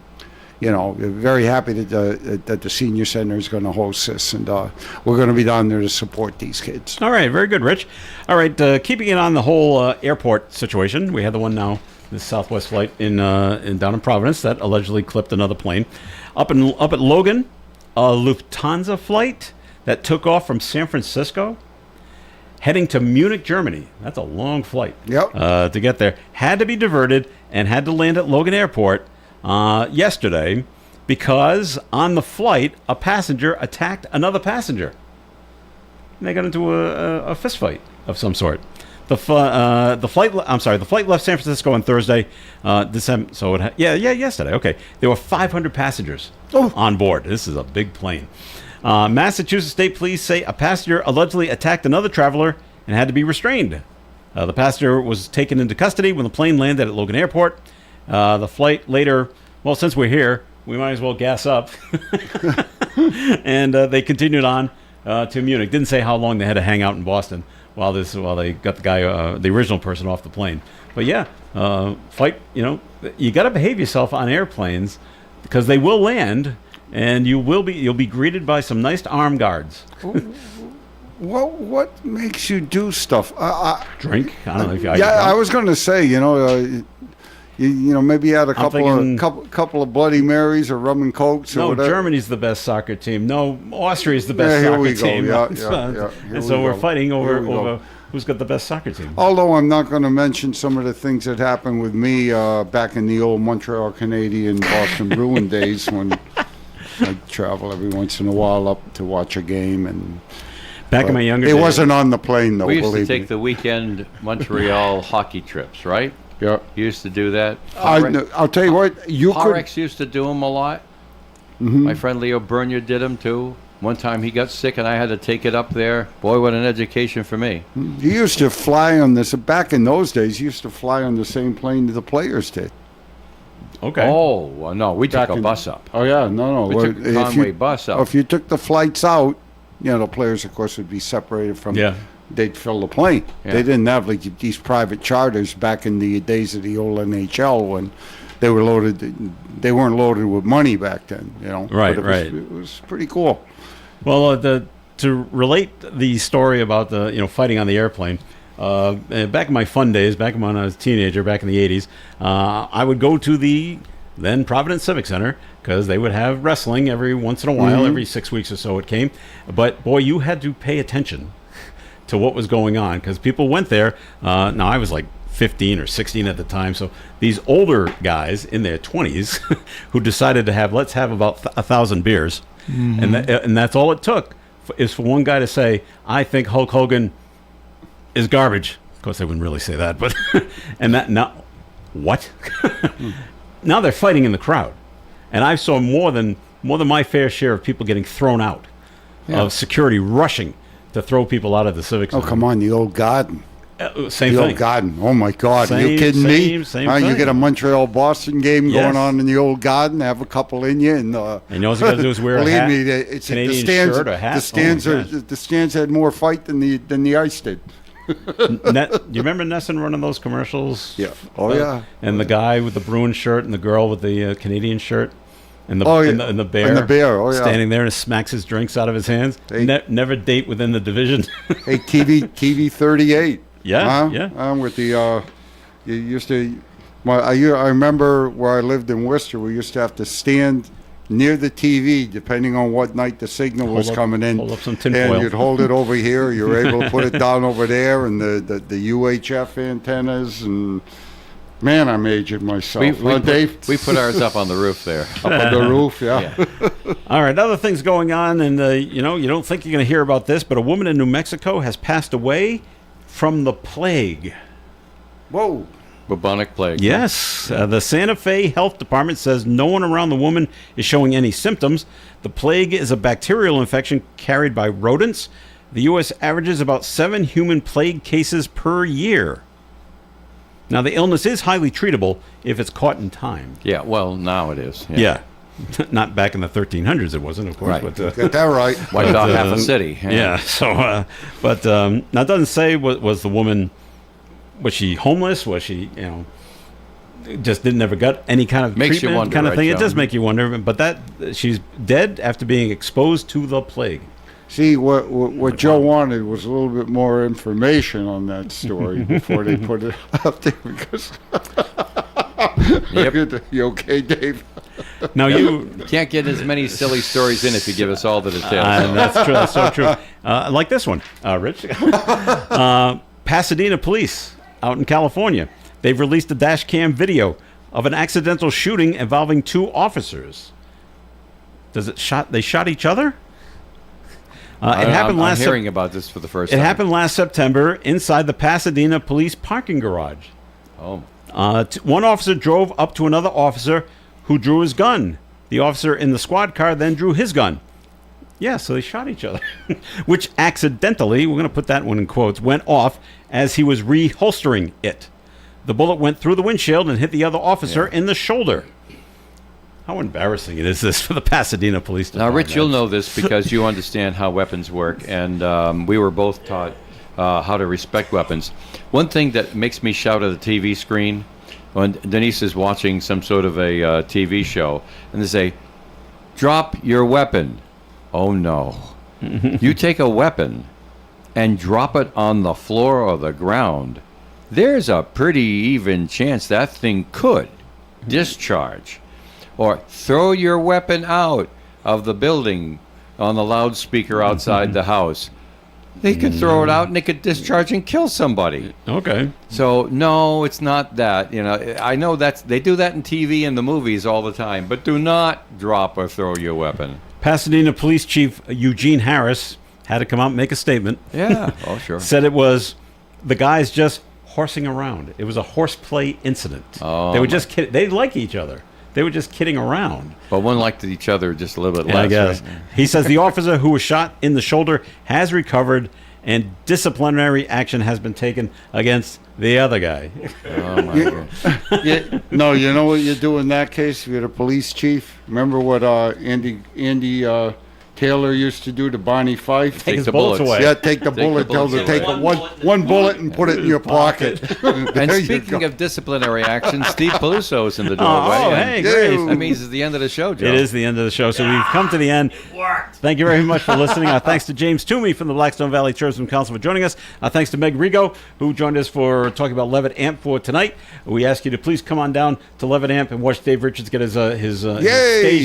N: you know, very happy that the senior center is going to host this, and we're going to be down there to support these kids.
E: All right, very good, Rich. All right, keeping it on the whole airport situation, we had the one now, the Southwest flight in down in Providence that allegedly clipped another plane. Up at Logan, a Lufthansa flight that took off from San Francisco, heading to Munich, Germany. That's a long flight.
N: Yep.
E: To get there, had to be diverted and had to land at Logan Airport yesterday because on the flight a passenger attacked another passenger. And they got into a fist fight of some sort. The flight left San Francisco on Thursday, December. So yesterday. Okay, there were 500 passengers on board. This is a big plane. Massachusetts State Police say a passenger allegedly attacked another traveler and had to be restrained. The passenger was taken into custody when the plane landed at Logan Airport. The flight later, well, since we're here, we might as well gas up. And they continued on to Munich. Didn't say how long they had to hang out in Boston while they got the guy, the original person, off the plane. But yeah, flight. You got to behave yourself on airplanes because they will land, and you'll be greeted by some nice armed guards.
N: What makes you do stuff?
E: Drink? I don't know if you.
N: I was going to say, maybe you had a couple of Bloody Marys or rum and cokes. Or whatever.
E: Germany's the best soccer team. No, Austria's the best soccer team. And so we're fighting over who's got the best soccer team.
N: Although I'm not going to mention some of the things that happened with me back in the old Montreal Canadian Boston Bruin days when I'd travel every once in a while up to watch a game and.
E: Back in my younger days.
N: It wasn't on the plane, though.
G: We used to take the weekend Montreal hockey trips, right?
N: Yeah.
G: You used to do that.
N: I'll tell you what.
G: Parex used to do them a lot.
N: Mm-hmm.
G: My friend Leo Bernier did them, too. One time he got sick, and I had to take it up there. Boy, what an education for me.
N: You used to fly on this. Back in those days, you used to fly on the same plane that the players did.
E: Okay.
G: Oh, well, no. We took a bus up.
N: Oh, yeah. No.
G: We took the Conway bus up.
N: If you took the flights out, the players, of course, would be separated from.
E: Yeah.
N: They'd fill the plane.
G: Yeah.
N: They didn't have like these private charters back in the days of the old NHL when they were loaded. They weren't loaded with money back then.
E: Right.
N: It was pretty cool.
E: Well, to relate the story about the fighting on the airplane. Back in my fun days, back when I was a teenager, back in the 80s, I would go to the then Providence Civic Center because they would have wrestling every once in a while, every 6 weeks or so it came. But boy, you had to pay attention to what was going on because people went there. Now I was like 15 or 16 at the time, so these older guys in their 20s who decided to let's have about 1,000 beers, and that's all it took is for one guy to say, "I think Hulk Hogan is garbage." Of course, they wouldn't really say that, but and that now what? Now they're fighting in the crowd, and I saw more than my fair share of people getting thrown out, of security rushing to throw people out of the Civic Center.
N: Oh, come on, the old garden.
E: Same
N: the
E: thing.
N: Old garden. Oh, my God. Are you kidding me?
E: Same
N: You
E: thing.
N: get a Montreal-Boston game going on in the old garden, have a couple in you. And
E: all you got to do is wear a hat,
N: it's
E: Canadian
N: the stands,
E: shirt or hat.
N: The stands had more fight than the ice did.
E: Do you remember Nesson running those commercials?
N: Yeah. Oh, yeah.
E: And the guy with the Bruin shirt and the girl with the Canadian shirt. And the, and the bear,
N: and the bear,
E: standing there and smacks his drinks out of his hands. Never date within the division.
N: Hey, TV 38.
E: Yeah, yeah.
N: I'm with the. You used to. I remember where I lived in Worcester. We used to have to stand near the TV, depending on what night the signal was coming in.
E: Hold up some tinfoil.
N: And you'd hold it over here. You were able to put it down over there, and the UHF antennas and. Man, I'm aging myself. Dave?
G: We put ours up on the roof there.
N: Up on the roof, yeah.
E: All right, other things going on, and you don't think you're going to hear about this, but a woman in New Mexico has passed away from the plague.
N: Whoa.
G: Bubonic plague.
E: Yes. The Santa Fe Health Department says no one around the woman is showing any symptoms. The plague is a bacterial infection carried by rodents. The U.S. averages about 7 human plague cases per year. Now, the illness is highly treatable if it's caught in time.
G: Yeah, well, now it is.
E: Yeah. Not back in the 1300s, it wasn't, of course.
G: Right.
E: But,
N: Get that right.
G: Wiped out half a city.
E: Yeah. So, now it doesn't say was the woman, was she homeless? Was she, just never got any kind of
G: Makes
E: treatment
G: you wonder,
E: kind of thing?
G: right,
E: It does
G: John?
E: make you wonder. But she's dead after being exposed to the plague.
N: See, what Joe wanted was a little bit more information on that story before they put it up there. Because
G: Yep.
N: You okay, Dave?
E: Now you
G: can't get as many silly stories in if you give us all the details.
E: That's true. That's so true. Like this one, Rich. Pasadena police out in California. They've released a dash cam video of an accidental shooting involving 2 officers. They shot each other? It happened
G: I'm hearing about this for the first
E: time.
G: time.
E: It happened last September inside the Pasadena police parking garage.
G: Oh.
E: One officer drove up to another officer who drew his gun. The officer in the squad car then drew his gun. Yeah, so they shot each other, which accidentally, we're going to put that one in quotes, went off as he was reholstering it. The bullet went through the windshield and hit the other officer in the shoulder. How embarrassing is this for the Pasadena Police Department?
G: Now, Rich, you'll know this because you understand how weapons work, and we were both taught how to respect weapons. One thing that makes me shout at the TV screen when Denise is watching some sort of a TV show, and they say, "Drop your weapon." Oh, no. You take a weapon and drop it on the floor or the ground, there's a pretty even chance that thing could discharge. Or throw your weapon out of the building on the loudspeaker outside the house. They could throw it out and it could discharge and kill somebody.
E: Okay.
G: So, no, it's not that. You know, I know they do that in TV and the movies all the time, but do not drop or throw your weapon.
E: Pasadena Police Chief Eugene Harris had to come out and make a statement.
G: Yeah, oh, sure.
E: Said it was the guys just horsing around. It was a horseplay incident.
G: Oh,
E: they were just kidding. They like each other. They were just kidding around.
G: But one liked each other just a little bit less.
E: I guess.
G: Right?
E: He says the officer who was shot in the shoulder has recovered and disciplinary action has been taken against the other guy.
G: Oh, my God.
N: No, you know what you do in that case? If you're the police chief, remember what Andy Taylor used to do to Barney Fife?
E: Take his bullets away.
N: Yeah, take the bullet. Tell them to take one bullet and put it in your pocket.
G: And speaking of disciplinary action, Steve Peluso is in the doorway.
E: Oh, hey, great.
G: That means it's the end of the show, Joe.
E: It is the end of the show, so we've come to the end. Thank you very much for listening. Our thanks to James Toomey from the Blackstone Valley Tourism Council for joining us. Our thanks to Meg Rigo, who joined us for talking about Levitt Amp for tonight. We ask you to please come on down to Levitt Amp and watch Dave Richards get his stage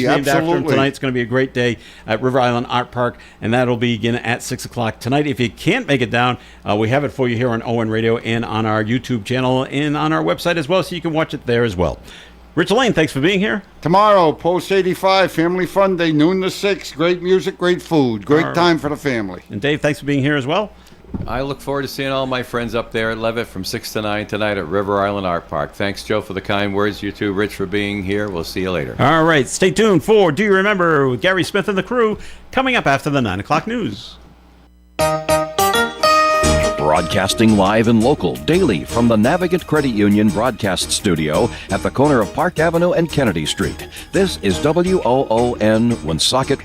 E: named after him tonight. It's going to be a great day at River Island Art Park, and that'll begin at 6 o'clock tonight. If you can't make it down, we have it for you here on ON Radio and on our YouTube channel and on our website as well, so you can watch it there as well. Rich Lane, thanks for being here.
N: Tomorrow, Post 85, Family Fun Day, noon to 6. Great music, great food. Great time for the family.
E: And Dave, thanks for being here as well.
G: I look forward to seeing all my friends up there at Levitt from 6 to 9 tonight at River Island Art Park. Thanks, Joe, for the kind words. You too, Rich, for being here. We'll see you later.
E: All right, stay tuned for Do You Remember with Gary Smith and the crew coming up after the 9 o'clock news.
C: Broadcasting live and local daily from the Navigant Credit Union broadcast studio at the corner of Park Avenue and Kennedy Street. This is WOON Woonsocket